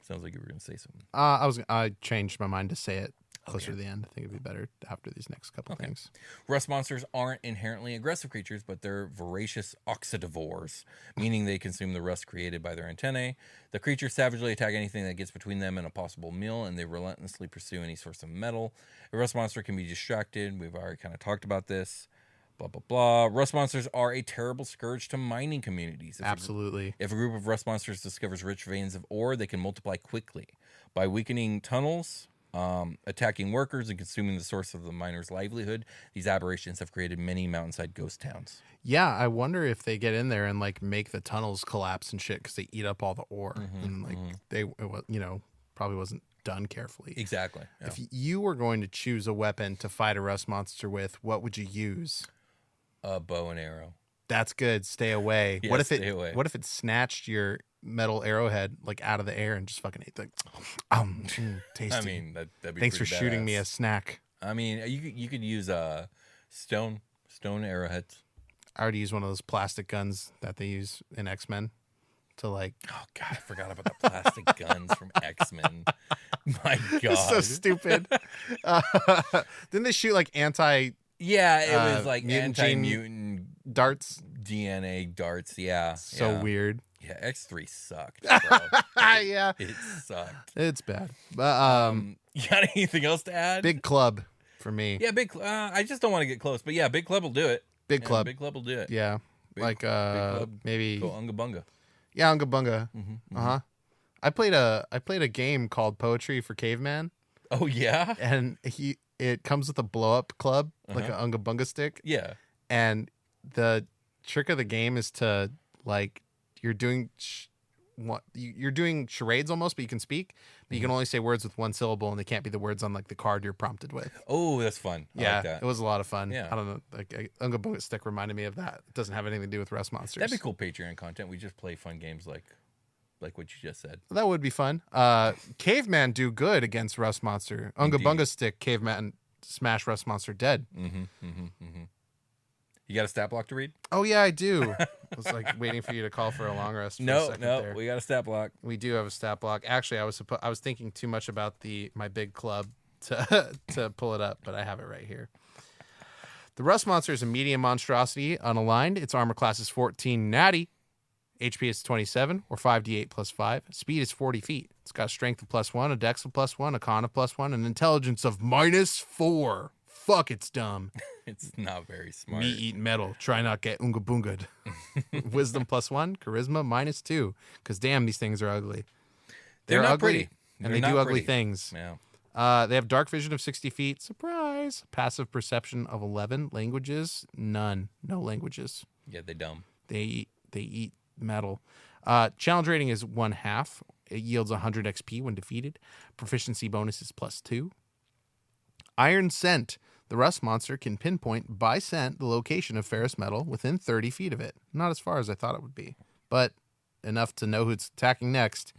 S2: Sounds like you were going to say something.
S1: I changed my mind to say it closer to the end. I think it'd be better after these next couple things.
S2: Rust monsters aren't inherently aggressive creatures, but they're voracious oxidivores, meaning they consume the rust created by their antennae. The creatures savagely attack anything that gets between them and a possible meal, and they relentlessly pursue any source of metal. A rust monster can be distracted. We've already kind of talked about this. Blah, blah, blah. Rust monsters are a terrible scourge to mining communities.
S1: Absolutely.
S2: If a group of rust monsters discovers rich veins of ore, they can multiply quickly. By weakening tunnels, attacking workers, and consuming the source of the miner's livelihood, these aberrations have created many mountainside ghost towns.
S1: Yeah, I wonder if they get in there and like make the tunnels collapse and shit because they eat up all the ore. And like it probably wasn't done carefully.
S2: Exactly. Yeah.
S1: If you were going to choose a weapon to fight a rust monster with, what would you use?
S2: A bow and arrow.
S1: That's good. Stay away.
S2: Yeah,
S1: What if
S2: stay away.
S1: What if it snatched your metal arrowhead like out of the air and just fucking ate the tasty.
S2: I mean, that'd be
S1: Thanks for
S2: pretty
S1: shooting me
S2: badass.
S1: a snack.
S2: I mean, you could use stone arrowheads.
S1: I already used one of those plastic guns that they use in X-Men to like.
S2: Oh god, I forgot about the plastic guns from X-Men. My god,
S1: It's so stupid. Didn't they shoot like
S2: Yeah, it was like
S1: mutant
S2: anti-mutant
S1: darts?
S2: DNA darts. Yeah,
S1: So
S2: yeah.
S1: weird.
S2: Yeah, X3 sucked, bro.
S1: Yeah,
S2: It sucked.
S1: it's bad. But
S2: You got anything else to add?
S1: big club for me.
S2: Yeah, big. I just don't want to get close, but yeah, big club will do it.
S1: Big
S2: Yeah,
S1: club.
S2: Big club will do it.
S1: Yeah, like
S2: club.
S1: maybe
S2: Go Unga Bunga.
S1: yeah, Unga Bunga.
S2: Mm-hmm.
S1: Uh-huh. I played a game called Poetry for Caveman,
S2: Oh yeah.
S1: and it comes with a blow up club, like
S2: Uh-huh.
S1: an Unga Bunga stick,
S2: Yeah.
S1: and the trick of the game is to like you're doing you're doing charades almost, but you can speak, but you can only say words with one syllable, and they can't be the words on like the card you're prompted with.
S2: Oh, that's fun. I
S1: Yeah,
S2: like that.
S1: it was a lot of fun.
S2: Yeah.
S1: I don't know, like Unga Bunga stick reminded me of that. It doesn't have anything to do with Rust Monsters.
S2: That'd be cool Patreon content. We just play fun games like what you just said.
S1: That would be fun. Caveman do good against Rust Monster. Unga
S2: Indeed.
S1: Bunga stick Caveman smash Rust Monster dead.
S2: You got a stat block to read?
S1: Oh yeah, I do. I was like waiting for you to call for a long rest. For a
S2: No,
S1: second
S2: no,
S1: there.
S2: we got a stat block.
S1: We do have a stat block. Actually, I was thinking too much about my big club to to pull it up, but I have it right here. The Rust Monster is a medium monstrosity, unaligned. Its armor class is 14 natty. HP is 27 or 5d8 plus 5. Speed is 40 feet. It's got a strength of +1, a dex of +1, a con of +1, and intelligence of -4. Fuck, it's dumb.
S2: It's not very smart.
S1: Me eat metal. Try not get unga bungad. Wisdom +1, charisma -2. Because damn, these things are ugly.
S2: They're not
S1: ugly,
S2: pretty.
S1: and
S2: They're
S1: they
S2: not
S1: do ugly
S2: pretty.
S1: things.
S2: Yeah.
S1: They have dark vision of 60 feet. Surprise. Passive perception of 11. Languages, none. No languages.
S2: Yeah, they dumb.
S1: They eat metal. Challenge rating is 1/2. It yields 100 XP when defeated. Proficiency bonus is +2. Iron Scent. The Rust Monster can pinpoint by scent the location of ferrous metal within 30 feet of it. Not as far as I thought it would be, but enough to know who it's attacking next.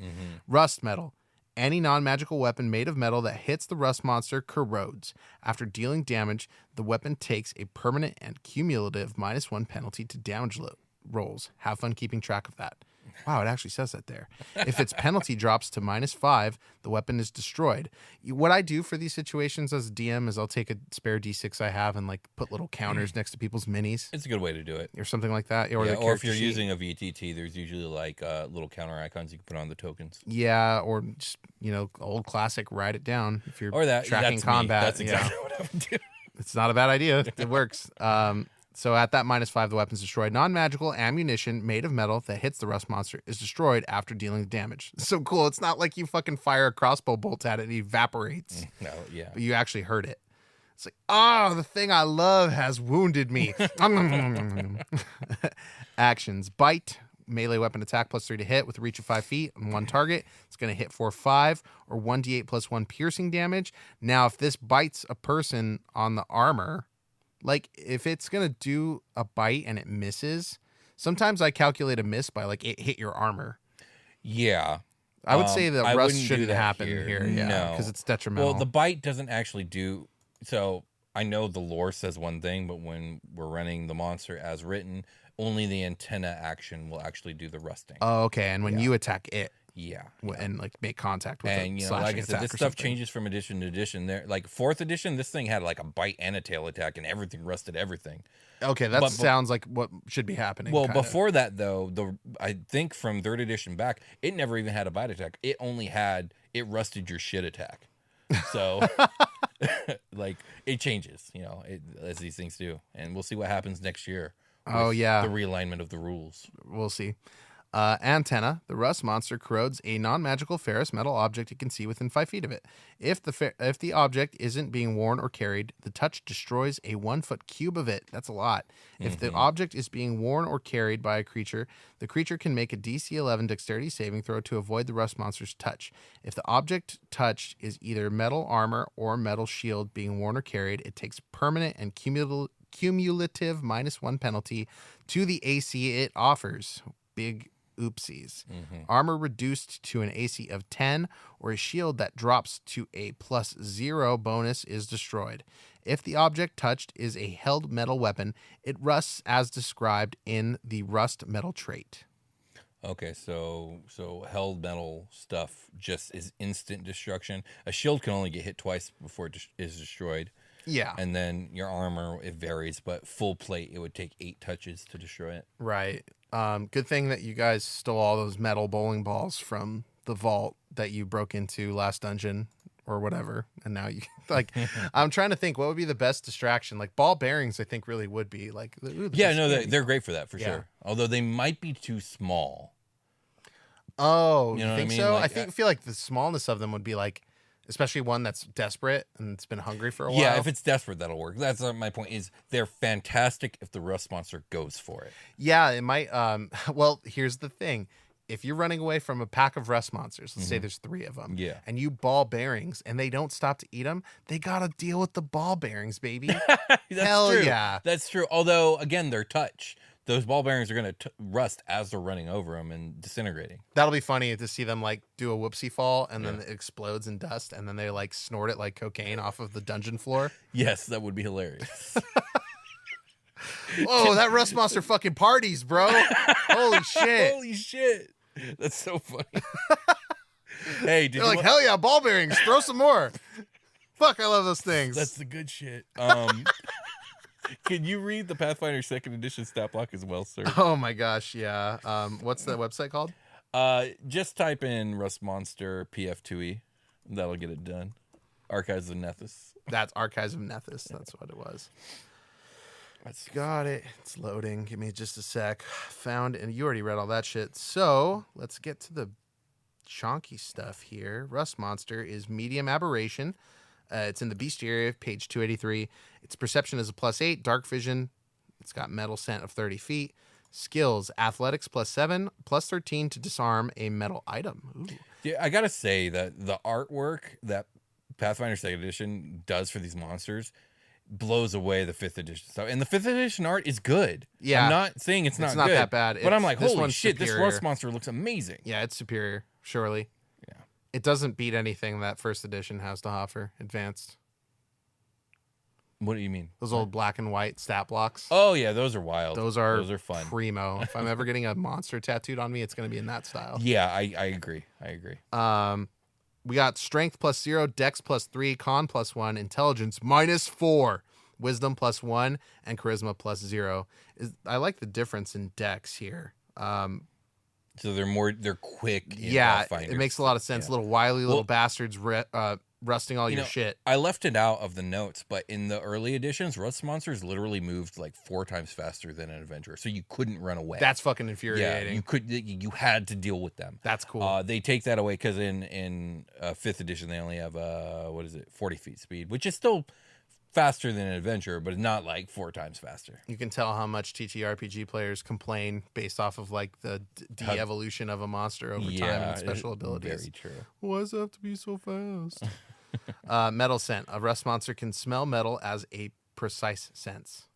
S1: Rust Metal. Any non-magical weapon made of metal that hits the Rust Monster corrodes. After dealing damage, the weapon takes a permanent and cumulative -1 penalty to damage rolls. Have fun keeping track of that. Wow, it actually says that there. If its penalty drops to -5, the weapon is destroyed. What I do for these situations as a DM is I'll take a spare D6 I have and like put little counters next to people's minis
S2: It's a good way to do it.
S1: or something like that.
S2: Or
S1: the
S2: if
S1: character
S2: you're
S1: sheet.
S2: using a VTT, there's usually like little counter icons you can put on the tokens.
S1: Yeah, or just, old classic, write it down if you're
S2: Or that
S1: tracking
S2: that's
S1: combat.
S2: Me. That's
S1: yeah.
S2: exactly what I would do.
S1: It's not a bad idea. It works. So at that -5, the weapon's destroyed. Non-magical ammunition made of metal that hits the Rust Monster is destroyed after dealing damage. So cool. It's not like you fucking fire a crossbow bolt at it and it evaporates.
S2: No, yeah.
S1: But you actually hurt it. It's like, the thing I love has wounded me. Actions. Bite. Melee weapon attack +3 to hit with a reach of 5 feet on one target. It's going to hit for 5 or 1d8 + 1 piercing damage. Now, if this bites a person on the armor, like if it's going to do a bite and it misses, sometimes I calculate a miss by like it hit your armor.
S2: Yeah.
S1: I would say that
S2: I
S1: rust
S2: wouldn't do
S1: shouldn't
S2: that
S1: happen
S2: here.
S1: here. Yeah,
S2: No.
S1: because it's detrimental.
S2: Well, the bite doesn't actually do. So I know the lore says one thing, but when we're running the monster as written, only the antenna action will actually do the rusting.
S1: Oh, okay. And when you attack it
S2: Yeah.
S1: and like make contact with
S2: And
S1: it,
S2: like I said, this stuff changes from edition to edition. There, like 4th edition, this thing had like a bite and a tail attack, and everything rusted everything.
S1: Okay, that
S2: but-
S1: sounds like what should be happening.
S2: Well,
S1: kinda.
S2: before that though, I think from 3rd edition back, it never even had a bite attack. It only had it rusted your shit attack. So, like it changes, as these things do, and we'll see what happens next year.
S1: Oh,
S2: with
S1: yeah.
S2: the realignment of the rules.
S1: We'll see. Antenna. The Rust Monster corrodes a non-magical ferrous metal object it can see within 5 feet of it. If the object isn't being worn or carried, the touch destroys a 1-foot cube of it. That's a lot. If the object is being worn or carried by a creature, the creature can make a DC 11 dexterity saving throw to avoid the Rust Monster's touch. If the object touched is either metal armor or metal shield being worn or carried, it takes permanent and cumulative -1 penalty to the AC it offers. Big oopsies. Armor reduced to an AC of 10 or a shield that drops to a +0 bonus is destroyed. If the object touched is a held metal weapon, it rusts as described in the rust metal trait.
S2: Okay, so held metal stuff just is instant destruction. A shield can only get hit twice before it is destroyed.
S1: Yeah.
S2: And then your armor, it varies, but full plate, it would take 8 touches to destroy it.
S1: Right. Good thing that you guys stole all those metal bowling balls from the vault that you broke into last dungeon or whatever, and now you like. I'm trying to think what would be the best distraction. Like ball bearings, I think really would be like. Ooh,
S2: Yeah, no, they're great for that for
S1: Yeah.
S2: sure. Although they might be too small.
S1: Oh,
S2: You know what I
S1: think
S2: mean?
S1: so?
S2: Like,
S1: I feel like the smallness of them would be like, especially one that's desperate and it's been hungry for a while.
S2: Yeah, if it's desperate, that'll work. That's my point. Is they're fantastic if the rust monster goes for it.
S1: Yeah, it might. Well, here's the thing: if you're running away from a pack of rust monsters, let's say there's 3 of them,
S2: Yeah.
S1: and you ball bearings, and they don't stop to eat them, they gotta deal with the ball bearings, baby.
S2: That's
S1: Hell
S2: true.
S1: yeah.
S2: That's true. Although, again, their touch. Those ball bearings are going to rust as they're running over them and disintegrating.
S1: That'll be funny to see them like do a whoopsie fall, and then it explodes in dust, and then they like snort it like cocaine off of the dungeon floor.
S2: Yes, that would be hilarious.
S1: Oh, that rust monster fucking parties, bro! Holy shit!
S2: Holy shit. That's so funny. Hey, did
S1: They're
S2: you
S1: like, hell yeah, ball bearings, throw some more. Fuck, I love those things.
S2: That's the good shit. Can you read the Pathfinder 2nd edition stat block as well, sir?
S1: Oh my gosh, yeah. What's the website called?
S2: Just type in Rust Monster PF2E. That'll get it done. Archives of Nethys.
S1: That's Archives of Nethys. That's what it was.
S2: That's
S1: Got it. It's loading. Give me just a sec. Found, and you already read all that shit. So let's get to the chonky stuff here. Rust Monster is medium aberration. It's in the bestiary, page 283. Its perception is a +8. Dark vision. It's got metal scent of 30 feet. Skills: athletics +7, +13 to disarm a metal item. Ooh.
S2: Yeah, I gotta say that the artwork that Pathfinder 2nd edition does for these monsters blows away the 5th edition stuff. And the 5th edition art is good.
S1: Yeah.
S2: I'm not saying it's not
S1: not
S2: good,
S1: that bad.
S2: But I'm like,
S1: This
S2: holy
S1: one's
S2: shit, this
S1: superior.
S2: rust monster looks amazing.
S1: Yeah, it's superior, surely.
S2: Yeah.
S1: It doesn't beat anything that 1st edition has to offer. Advanced.
S2: What do you mean?
S1: Those old black and white stat blocks.
S2: Oh yeah, those are wild.
S1: Those are
S2: fun.
S1: primo. If I'm ever getting a monster tattooed on me, it's going to be in that style.
S2: Yeah, I agree. I agree.
S1: We got strength +0, dex +3, con +1, intelligence -4, wisdom +1, and charisma +0. I like the difference in dex here.
S2: So they're quick. In
S1: Yeah,
S2: Pathfinders.
S1: it makes a lot of sense.
S2: Yeah.
S1: Little wily little
S2: Well-
S1: bastards rusting all
S2: You
S1: your
S2: know,
S1: shit.
S2: I left it out of the notes, but in the early editions, rust monsters literally moved like 4 times faster than an adventurer, so you couldn't run away.
S1: That's fucking
S2: yeah,
S1: infuriating.
S2: you had to deal with them.
S1: That's cool.
S2: They take that away because in 5th edition they only have 40 feet speed, which is still faster than an adventurer, but not like 4 times faster.
S1: You can tell how much TTRPG players complain based off of like the de-evolution of a monster over time and special abilities.
S2: Very true.
S1: Why does it have to be so fast? Metal scent. A rust monster can smell metal as a precise sense.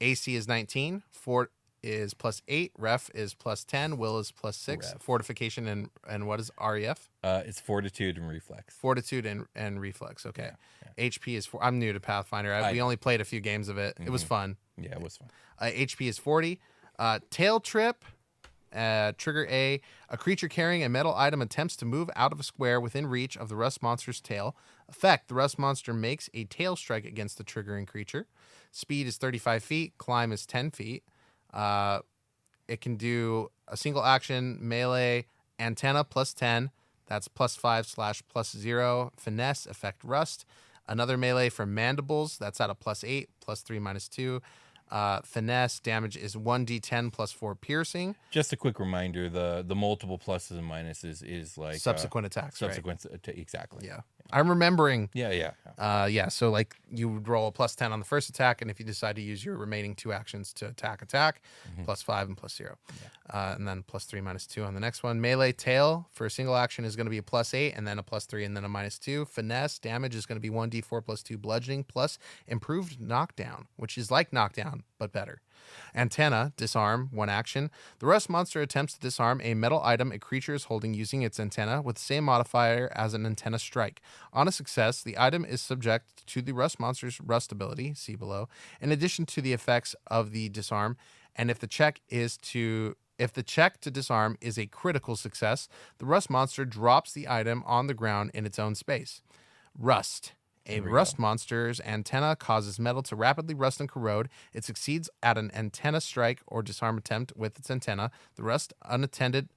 S1: AC is 19. Fort is +8. Ref is +10. Will is +6.
S2: Ref.
S1: Fortification and what is REF?
S2: It's fortitude and reflex.
S1: Fortitude and reflex. Okay. HP is 4. I'm new to Pathfinder. We only played a few games of it. It was fun.
S2: Yeah, it was fun.
S1: HP is 40. Tail trip. Trigger A creature carrying a metal item attempts to move out of a square within reach of the rust monster's tail. Effect: the rust monster makes a tail strike against the triggering creature. Speed is 35 feet. Climb is 10 feet. It can do a single action melee antenna +10. That's +5/+0. Finesse effect rust. Another melee for mandibles. That's at a +8. +3 -2. Finesse damage is 1d10 +4 piercing.
S2: Just a quick reminder: the multiple pluses and minuses is like
S1: Subsequent attacks, right?
S2: subsequent exactly.
S1: Yeah. I'm remembering.
S2: Yeah.
S1: Yeah. So like you would roll a +10 on the first attack, and if you decide to use your remaining 2 actions to attack, +5 and +0, and then +3 -2 on the next one. Melee tail for a single action is going to be a +8, and then a +3, and then a -2. Finesse damage is going to be 1d4 +2 bludgeoning plus improved knockdown, which is like knockdown but better. Antenna, disarm, 1 action. The rust monster attempts to disarm a metal item a creature is holding using its antenna with the same modifier as an antenna strike. On a success, the item is subject to the rust monster's rust ability, see below, in addition to the effects of the disarm, and if the check to disarm is a critical success, the rust monster drops the item on the ground in its own space. Rust. A rust monster's antenna causes metal to rapidly rust and corrode. It succeeds at an antenna strike or disarm attempt with its antenna. The rust unattended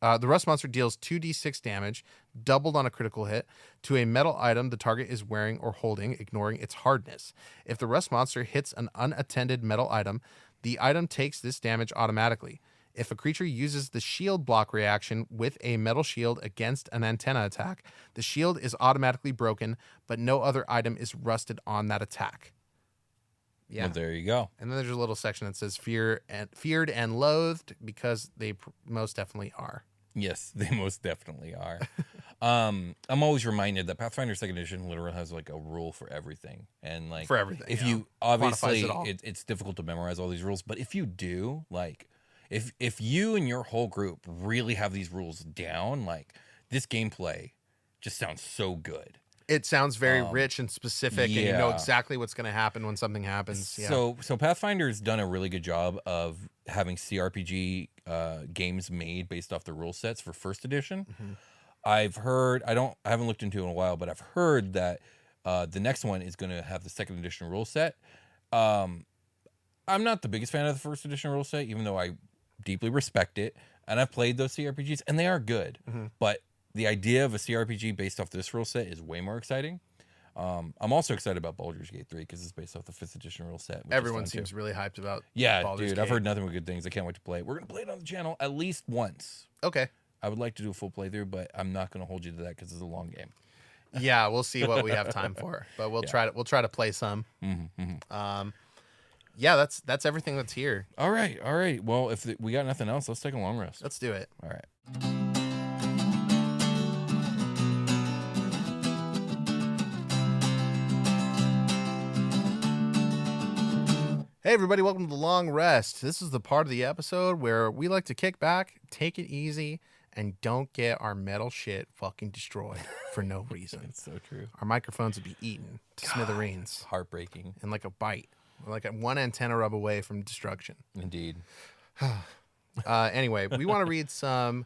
S1: The rust monster deals 2d6 damage, doubled on a critical hit, to a metal item the target is wearing or holding, ignoring its hardness. If the rust monster hits an unattended metal item, the item takes this damage automatically. If a creature uses the shield block reaction with a metal shield against an antenna attack, the shield is automatically broken, but no other item is rusted on that attack. Yeah.
S2: Well, there you go.
S1: And then there's a little section that says feared and loathed, because they most definitely are.
S2: Yes, they most definitely are. I'm always reminded that Pathfinder 2nd Edition literally has like a rule for everything. And like
S1: For everything,
S2: if
S1: yeah.
S2: you obviously
S1: Quantifies it all.
S2: it's difficult to memorize all these rules, but if you do, like if you and your whole group really have these rules down, like this gameplay just sounds so good.
S1: It sounds very rich and specific, and you know
S2: yeah.
S1: exactly what's going to happen when something happens. Yeah.
S2: So Pathfinder's done a really good job of having CRPG games made based off the rule sets for first edition.
S1: Mm-hmm.
S2: I've heard, I haven't looked into it in a while, but I've heard that the next one is going to have the second edition rule set. I'm not the biggest fan of the first edition rule set, even though I deeply respect it, and I've played those CRPGs, and they are good. But the idea of a CRPG based off this rule set is way more exciting. I'm also excited about Baldur's Gate 3 because it's based off the 5th edition rule set.
S1: Everyone seems really hyped about
S2: dude,
S1: Baldur's Gate.
S2: I've heard nothing but good things. I can't wait to play it. We're going to play it on the channel at least once.
S1: Okay.
S2: I would like to do a full playthrough, but I'm not going to hold you to that because it's a long game.
S1: Yeah, we'll see what we have time for, but we'll try to play some. Yeah, that's everything that's here.
S2: All right. Well, if we got nothing else, let's take a long rest.
S1: Let's do it.
S2: All right.
S1: Hey everybody, welcome to the long rest. This is the part of the episode where we like to kick back, take it easy, and don't get our metal shit fucking destroyed for no reason.
S2: It's so true.
S1: Our microphones would be eaten to smithereens
S2: Heartbreaking.
S1: in like a bite. We're like one antenna rub away from destruction.
S2: Indeed.
S1: Anyway, we want to read some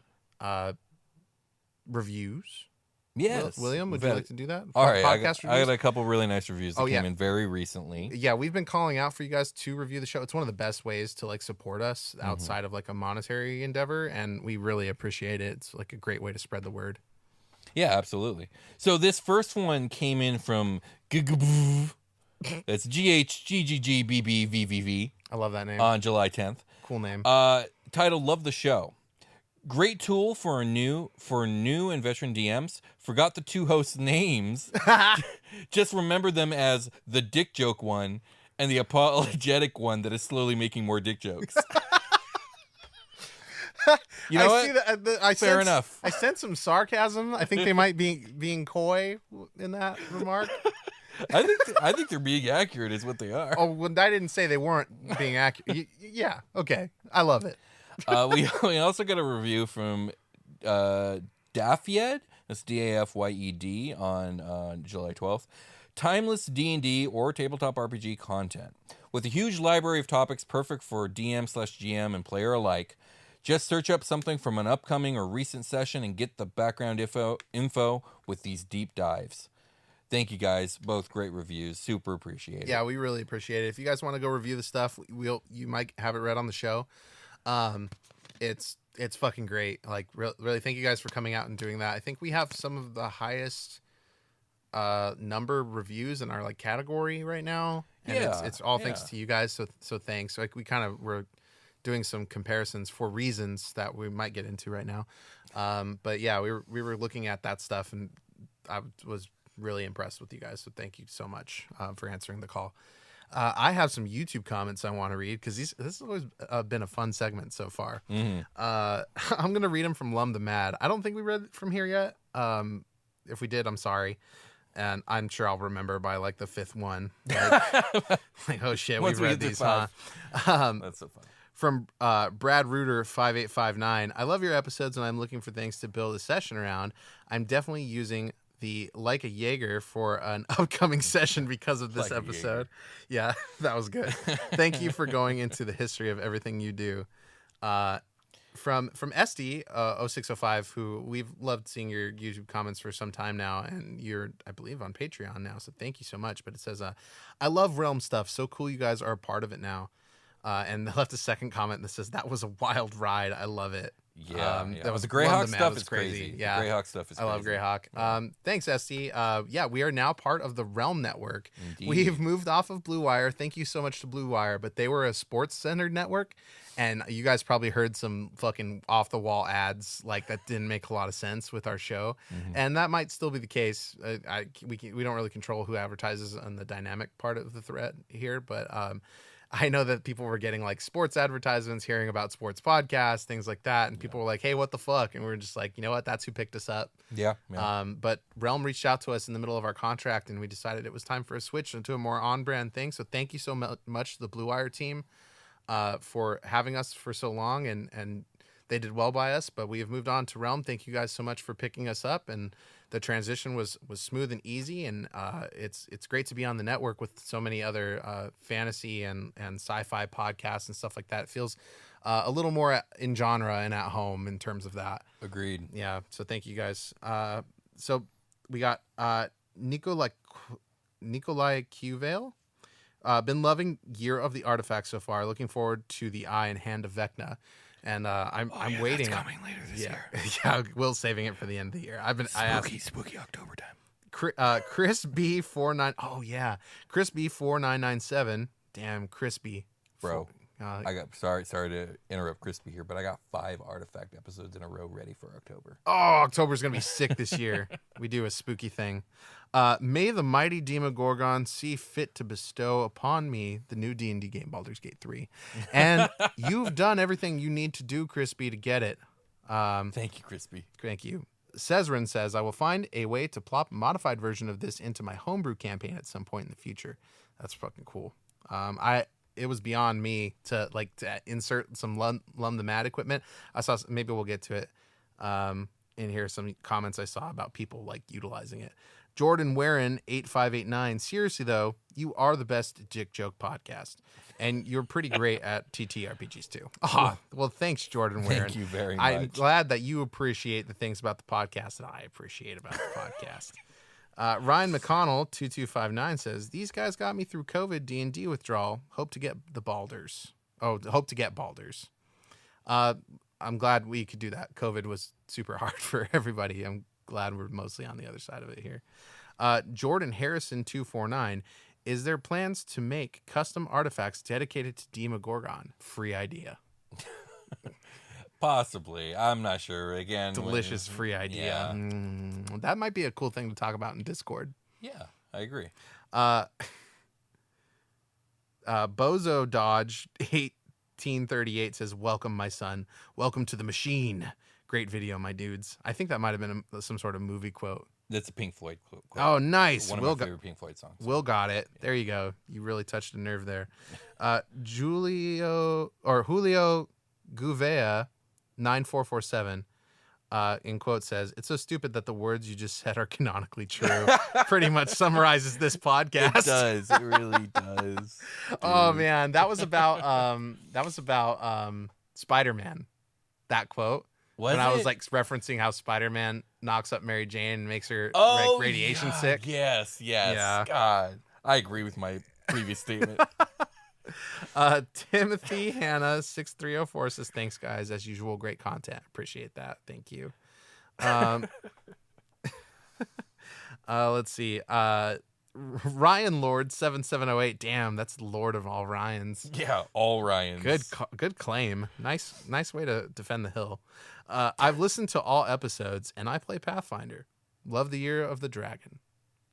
S1: reviews.
S2: Yes.
S1: William, would you like to do that?
S2: All right. I
S1: Podcast
S2: got
S1: reviews?
S2: a couple really nice reviews that
S1: Oh,
S2: came
S1: yeah.
S2: in very recently.
S1: Yeah, we've been calling out for you guys to review the show. It's one of the best ways to like support us
S2: Mm-hmm.
S1: outside of like a monetary endeavor, and we really appreciate it. It's like a great way to spread the word.
S2: Yeah, absolutely. So this first one came in from that's GHGGGBBVVV
S1: I love that name.
S2: on July 10th.
S1: Cool name.
S2: Titled Love the Show. Great tool for new and veteran DMs. Forgot the two hosts' names. Just remember them as the dick joke one and the apologetic one that is slowly making more dick jokes. You know what?
S1: See that.
S2: Fair enough.
S1: I sense some sarcasm. I think they might be being coy in that remark.
S2: I think they're being accurate is what they are.
S1: Oh, well, I didn't say they weren't being accurate. Yeah, okay. I love it.
S2: We also got a review from Dafyed. That's Dafyed on July 12th. Timeless D&D or tabletop RPG content. With a huge library of topics perfect for DM/GM and player alike, just search up something from an upcoming or recent session and get the background info with these deep dives. Thank you guys. Both great reviews. Super appreciate it.
S1: Yeah, we really appreciate it. If you guys want to go review the stuff, you might have it read on the show. It's fucking great. Like really, thank you guys for coming out and doing that. I think we have some of the highest number of reviews in our like category right now, and it's all thanks to you guys. So thanks. Like we kind of were doing some comparisons for reasons that we might get into right now. But yeah, we were looking at that stuff, and I was really impressed with you guys. So thank you so much for answering the call. I have some YouTube comments I want to read because this has always been a fun segment so far.
S2: Mm-hmm.
S1: I'm going to read them from Lum the Mad. I don't think we read from here yet. If we did, I'm sorry. And I'm sure I'll remember by like the fifth one. Like oh shit,
S2: Once
S1: we've
S2: we
S1: read
S2: get to
S1: these, huh?
S2: 5. That's so fun.
S1: From Brad Reuter 5859. I love your episodes and I'm looking for things to build a session around. I'm definitely using the Like a Jaeger for an upcoming session because of this
S2: Like a
S1: episode. Yeah, that was good. Thank you for going into the history of everything you do. From SD 0605, who we've loved seeing your YouTube comments for some time now, and you're, I believe, on Patreon now. So thank you so much. But it says, I love Realm stuff. So cool you guys are a part of it now. And they left a second comment that says, that was a wild ride. I love it.
S2: Yeah,
S1: That was
S2: the Greyhawk
S1: that
S2: stuff
S1: was
S2: is crazy.
S1: Yeah,
S2: The Greyhawk stuff is
S1: I
S2: crazy.
S1: love Greyhawk.
S2: Yeah.
S1: Thanks, ST. Yeah, we are now part of the Realm Network.
S2: Indeed.
S1: We've moved off of Blue Wire. Thank you so much to Blue Wire, but they were a sports-centered network, and you guys probably heard some fucking off-the-wall ads like that didn't make a lot of sense with our show, and that might still be the case. We don't really control who advertises on the dynamic part of the thread here, but I know that people were getting like sports advertisements, hearing about sports podcasts, things like that. And people were like, hey, what the fuck? And we were just like, you know what? That's who picked us up.
S2: Yeah.
S1: But Realm reached out to us in the middle of our contract, and we decided it was time for a switch into a more on-brand thing. So thank you so much to the Blue Wire team for having us for so long. And they did well by us, but we have moved on to Realm. Thank you guys so much for picking us up. And the transition was smooth and easy, and it's great to be on the network with so many other fantasy and sci-fi podcasts and stuff like that. It feels a little more in genre and at home in terms of that.
S2: Agreed.
S1: Yeah, so thank you guys. So we got Nikolai Qvale. Been loving Year of the Artifact so far. Looking forward to the Eye and Hand of Vecna. And I'm waiting.
S5: That's coming later this year.
S1: Yeah, Will's saving it for the end of the year.
S5: Spooky October time.
S1: Chris B49. Oh yeah, Chris B4997. Damn, Crispy,
S2: Bro. I got sorry to interrupt Crispy here, but I got 5 Artifact episodes in a row ready for October.
S1: Oh, October's gonna be sick this year. We do a spooky thing. May the mighty Demogorgon see fit to bestow upon me the new D&D game, Baldur's Gate 3. And you've done everything you need to do, Crispy, to get it.
S2: Thank you, Crispy.
S1: Thank you. Cesrin says, I will find a way to plop a modified version of this into my homebrew campaign at some point in the future. That's fucking cool. It was beyond me to insert some Lum the Mad equipment. I saw, maybe we'll get to it in here, some comments I saw about people like utilizing it. Jordan Warren 8589. Seriously though, you are the best Dick Joke podcast, and you're pretty great at ttrpgs too. Oh, well, thanks, Jordan Warren.
S2: Thank you very much.
S1: I'm glad that you appreciate the things about the podcast that I appreciate about the podcast. Ryan McConnell 2259 says, these guys got me through COVID D&D withdrawal. Hope to get Baldurs. I'm glad we could do that. COVID was super hard for everybody. I'm glad we're mostly on the other side of it here. Jordan Harrison 249, is there plans to make custom artifacts dedicated to Demogorgon? Free idea.
S2: Possibly. I'm not sure. Again,
S1: Delicious free idea.
S2: Yeah.
S1: That might be a cool thing to talk about in Discord.
S2: Yeah, I agree.
S1: Bozo Dodge 1838 says, welcome, my son. Welcome to the machine. Great video, my dudes. I think that might have been some sort of movie quote.
S2: That's a Pink Floyd quote.
S1: Oh, nice.
S2: One of my favorite Pink Floyd songs.
S1: Will got it. Yeah. There you go. You really touched a nerve there. Julio Gouveia 9447 in quote says, it's so stupid that the words you just said are canonically true. Pretty much summarizes this podcast.
S2: It does. It really does.
S1: Oh man, that was about Spider-Man. That quote. I was like referencing how Spider-Man knocks up Mary Jane and makes her radiation sick.
S2: Yes.
S1: Yeah.
S2: God, I agree with my previous statement.
S1: Timothy Hannah 6304 says, thanks guys, as usual, great content, appreciate that, thank you. Let's see, Ryan Lord 7708, damn, that's the Lord of all Ryans.
S2: Yeah, all Ryans.
S1: Good claim. Nice way to defend the hill. I've listened to all episodes and I play Pathfinder. Love the Year of the Dragon.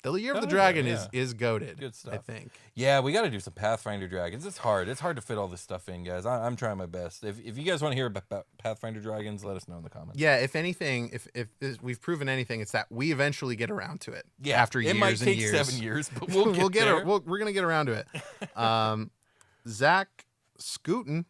S1: The Year of the Dragon is goated.
S2: Good stuff.
S1: I think.
S2: Yeah, we got to do some Pathfinder Dragons. It's hard. It's hard to fit all this stuff in, guys. I'm trying my best. If you guys want to hear about Pathfinder Dragons, let us know in the comments.
S1: Yeah, if anything, if we've proven anything, it's that we eventually get around to it.
S2: Yeah,
S1: after years
S2: it might take
S1: and years.
S2: 7 years, but we'll get there.
S1: We're gonna get around to it. Zach Scootin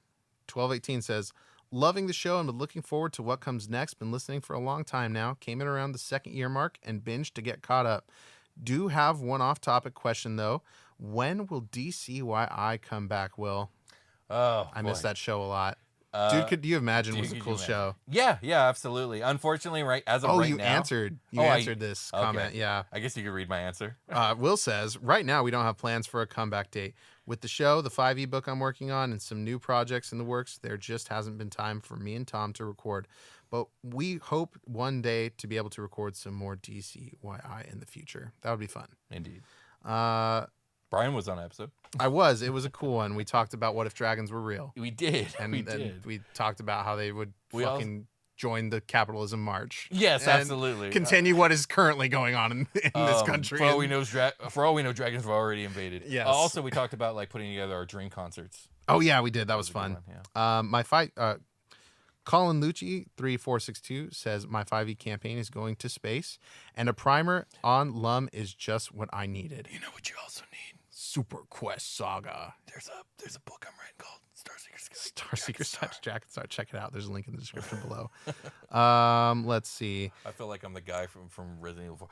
S1: 1218 says, loving the show and looking forward to what comes next. Been listening for a long time now. Came in around the 2nd year mark and binged to get caught up. Do have one off-topic question, though. When will DCYI come back, Will?
S2: Oh,
S1: I miss that show a lot. Dude, could you imagine
S2: dude,
S1: was a
S2: could
S1: cool
S2: you imagine?
S1: show?
S2: Yeah, absolutely. Unfortunately, as of
S1: Oh,
S2: right
S1: you
S2: now,
S1: answered. You
S2: Oh,
S1: answered this
S2: okay.
S1: comment. Yeah.
S2: I guess you could read my answer.
S1: Will says, right now we don't have plans for a comeback date. With the show, the 5e book I'm working on, and some new projects in the works, there just hasn't been time for me and Tom to record. But we hope one day to be able to record some more DCYI in the future. That would be fun.
S2: Indeed.
S1: Brian
S2: was on an episode.
S1: I was. It was a cool one. We talked about what if dragons were real.
S2: We did.
S1: And
S2: we
S1: then
S2: did.
S1: we talked about how they would
S2: We
S1: fucking join the capitalism march.
S2: Yes,
S1: and
S2: absolutely.
S1: Continue what is currently going on in this country.
S2: For all we know, dragons were already invaded.
S1: Yes.
S2: Also, we talked about putting together our dream concerts.
S1: Oh yeah, we did. That was fun.
S2: Yeah.
S1: My fight. Colin Lucci 3462 says my 5e campaign is going to space, and a primer on Lum is just what I needed.
S5: You know what you also need?
S1: Super Quest Saga.
S5: There's a book I'm writing called
S1: Starseeker's Jacket Star. Check it out. There's a link in the description below. Let's see.
S2: I feel like I'm the guy from Resident Evil 4.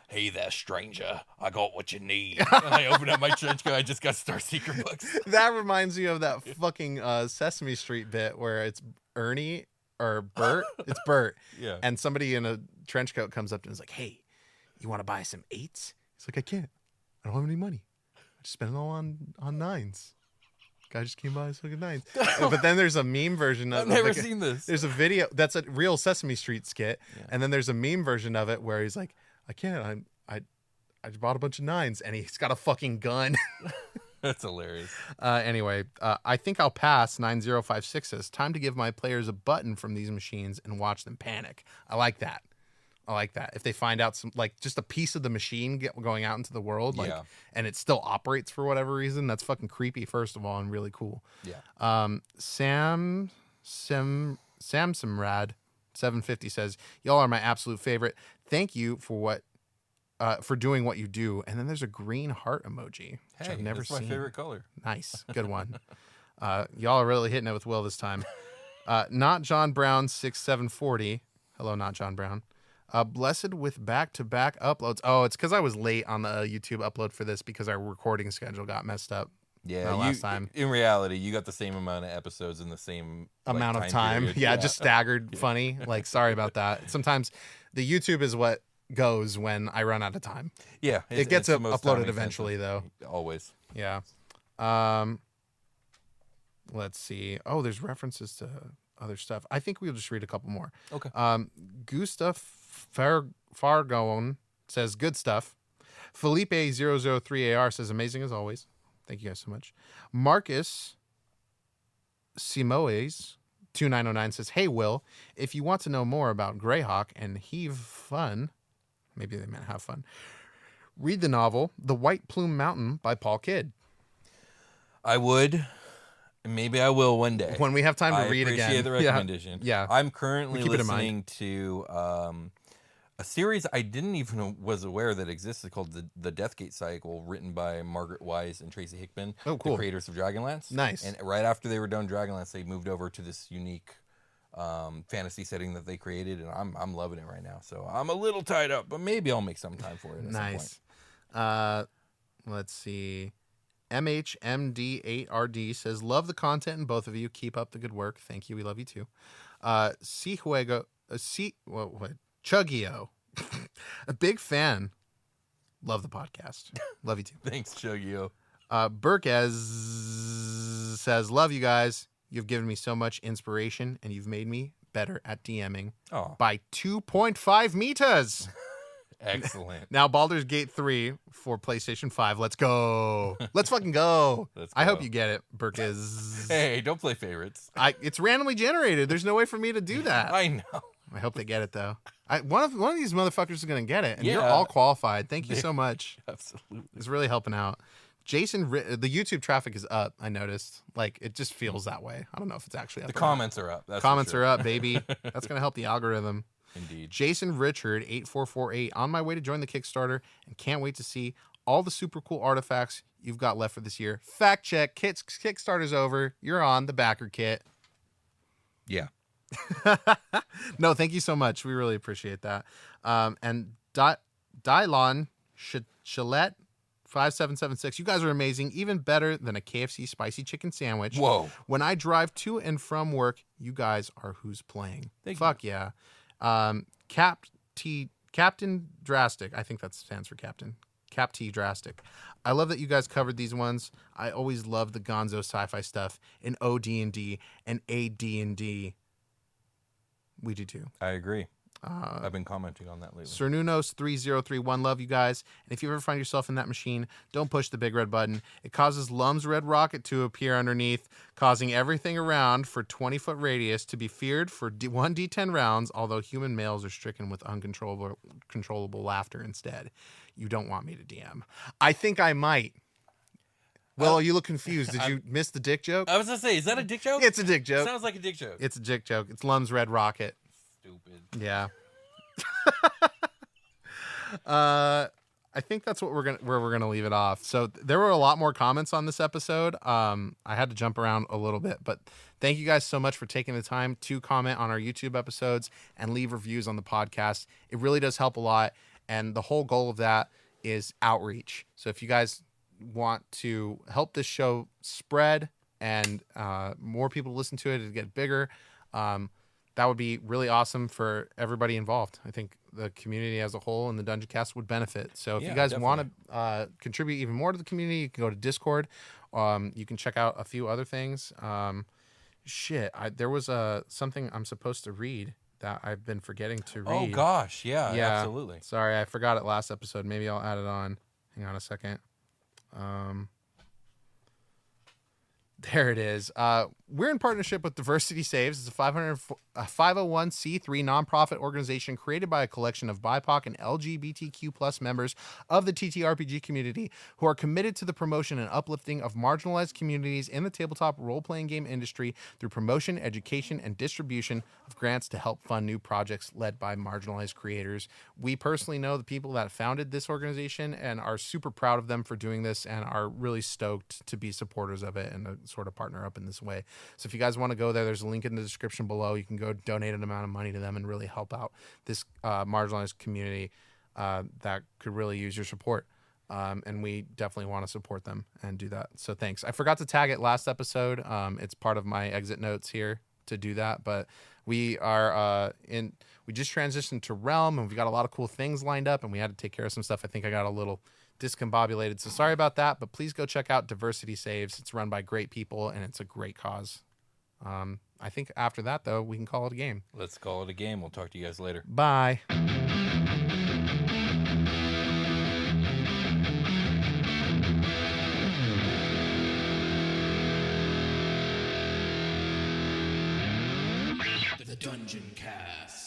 S5: Hey there, stranger. I got what you need. And I open up my trench coat. I just got Starseeker books.
S1: That reminds me of that fucking Sesame Street bit where it's Ernie or Bert. It's Bert.
S2: Yeah.
S1: And somebody in a trench coat comes up and is like, "Hey, you want to buy some 8s?" He's like, "I can't. I don't have any money. I just spend it all on 9s." Guy just came by and fucking 9s. But then there's a meme version of
S2: I've never seen this.
S1: There's a video that's a real Sesame Street skit, and then there's a meme version of it where he's like, "I can't. I bought a bunch of 9s," and he's got a fucking gun.
S2: That's hilarious.
S1: Anyway, I think I'll pass. 9056 says, time to give my players a button from these machines and watch them panic. I like that. If they find out some, just a piece of the machine going out into the world, and it still operates for whatever reason, that's fucking creepy, first of all, and really cool.
S2: Yeah.
S1: Samrad 750 says, y'all are my absolute favorite. Thank you for doing what you do. And then there's a green heart emoji, which I've never seen.
S2: That's my favorite color.
S1: Nice. Good one. Y'all are really hitting it with Will this time. Not John Brown 6740. Hello, Not John Brown. Blessed with back-to-back uploads. Oh, it's because I was late on the YouTube upload for this because our recording schedule got messed up.
S2: Yeah,
S1: last time.
S2: In reality, you got the same amount of episodes in the same
S1: amount of time. Yeah, just staggered. Funny. Sorry about that. Sometimes the YouTube is what goes when I run out of time.
S2: Yeah,
S1: it gets uploaded eventually, though.
S2: Always.
S1: Yeah. Let's see. Oh, there's references to other stuff. I think we'll just read a couple more.
S2: Okay.
S1: Gustav Fargon says good stuff. Felipe003AR says amazing as always. Thank you guys so much. Marcus Simoes 2909 says, hey, Will, if you want to know more about Greyhawk and heave fun, maybe they meant have fun, read the novel The White Plume Mountain by Paul Kidd.
S2: I would. Maybe I will one day.
S1: When we have time to read again.
S2: I appreciate the recommendation.
S1: Yeah.
S2: I'm currently listening to a series I didn't even was aware that existed called the Deathgate Cycle, written by Margaret Wise and Tracy Hickman,
S1: the
S2: creators of Dragonlance.
S1: Nice.
S2: And right after they were done Dragonlance, they moved over to this unique fantasy setting that they created, and I'm loving it right now. So I'm a little tied up, but maybe I'll make some time for it at some point.
S1: Let's see. MHMD8RD says, love the content and both of you. Keep up the good work. Thank you. We love you too. Chuggio. A big fan. Love the podcast. Love you too.
S2: Thanks, Chuggio.
S1: Burkez says, love you guys. You've given me so much inspiration and you've made me better at DMing by 2.5 meters.
S2: Excellent.
S1: Now Baldur's Gate 3 for PlayStation 5. Let's go. Let's fucking go. I hope you get it, Burkez.
S2: Hey, don't play favorites.
S1: It's randomly generated. There's no way for me to do that.
S2: I know.
S1: I hope they get it though. One of these motherfuckers is gonna get it, and you're all qualified. Thank you so much.
S2: Absolutely,
S1: it's really helping out. Jason, the YouTube traffic is up. I noticed. It just feels that way. I don't know if it's actually up.
S2: The comments are up.
S1: Comments are up, baby. That's gonna help the algorithm.
S2: Indeed.
S1: Jason Richard 8448 on my way to join the Kickstarter and can't wait to see all the super cool artifacts you've got left for this year. Fact check: Kickstarter's over. You're on the backer kit.
S2: Yeah.
S1: No, thank you so much. We really appreciate that. And Dylon Chalette 5776. You guys are amazing. Even better than a KFC spicy chicken sandwich.
S2: Whoa.
S1: When I drive to and from work, you guys are who's playing. Fuck yeah. Captain Drastic. I think that stands for Captain. Cap T Drastic. I love that you guys covered these ones. I always love the gonzo sci-fi stuff in OD&D and AD&D. We do too.
S2: I agree. I've been commenting on that lately.
S1: Cernunos3031, love you guys. And if you ever find yourself in that machine, don't push the big red button. It causes Lum's red rocket to appear underneath, causing everything around for 20-foot radius to be feared for 1d10 rounds, although human males are stricken with uncontrollable laughter instead. You don't want me to DM. I think I might. Well, you look confused. Did you miss the dick joke?
S2: I was going to say, is that a dick joke?
S1: It's a dick joke.
S2: Sounds like a dick joke.
S1: It's a dick joke. It's Lum's red rocket.
S2: Stupid.
S1: Yeah. I think that's what where we're gonna leave it off. So there were a lot more comments on this episode. I had to jump around a little bit, but thank you guys so much for taking the time to comment on our YouTube episodes and leave reviews on the podcast. It really does help a lot, and the whole goal of that is outreach. So if you guys want to help this show spread and more people listen to it and get bigger, that would be really awesome for everybody involved. I think the community as a whole and the Dungeoncast would benefit. So if you guys want to contribute even more to the community, you can go to Discord. You can check out a few other things. There was something I'm supposed to read that I've been forgetting to read.
S2: Oh, gosh. Yeah, absolutely.
S1: Sorry, I forgot it last episode. Maybe I'll add it on. Hang on a second. There it is. We're in partnership with Diversity Saves. It's a 501c3 nonprofit organization created by a collection of BIPOC and LGBTQ plus members of the TTRPG community who are committed to the promotion and uplifting of marginalized communities in the tabletop role-playing game industry through promotion, education, and distribution of grants to help fund new projects led by marginalized creators. We personally know the people that founded this organization and are super proud of them for doing this and are really stoked to be supporters of it and to sort of partner up in this way. So if you guys want to go there, there's a link in the description below. You can go donate an amount of money to them and really help out this marginalized community that could really use your support. And we definitely want to support them and do that. So thanks. I forgot to tag it last episode. It's part of my exit notes here to do that, but we are we just transitioned to Realm and we've got a lot of cool things lined up and we had to take care of some stuff. I think I got a little discombobulated, so sorry about that, but please go check out Diversity Saves. It's run by great people and it's a great cause. I think after that though, we can call it a game.
S2: Let's call it a game. We'll talk to you guys later.
S1: Bye.
S3: The Dungeoncast.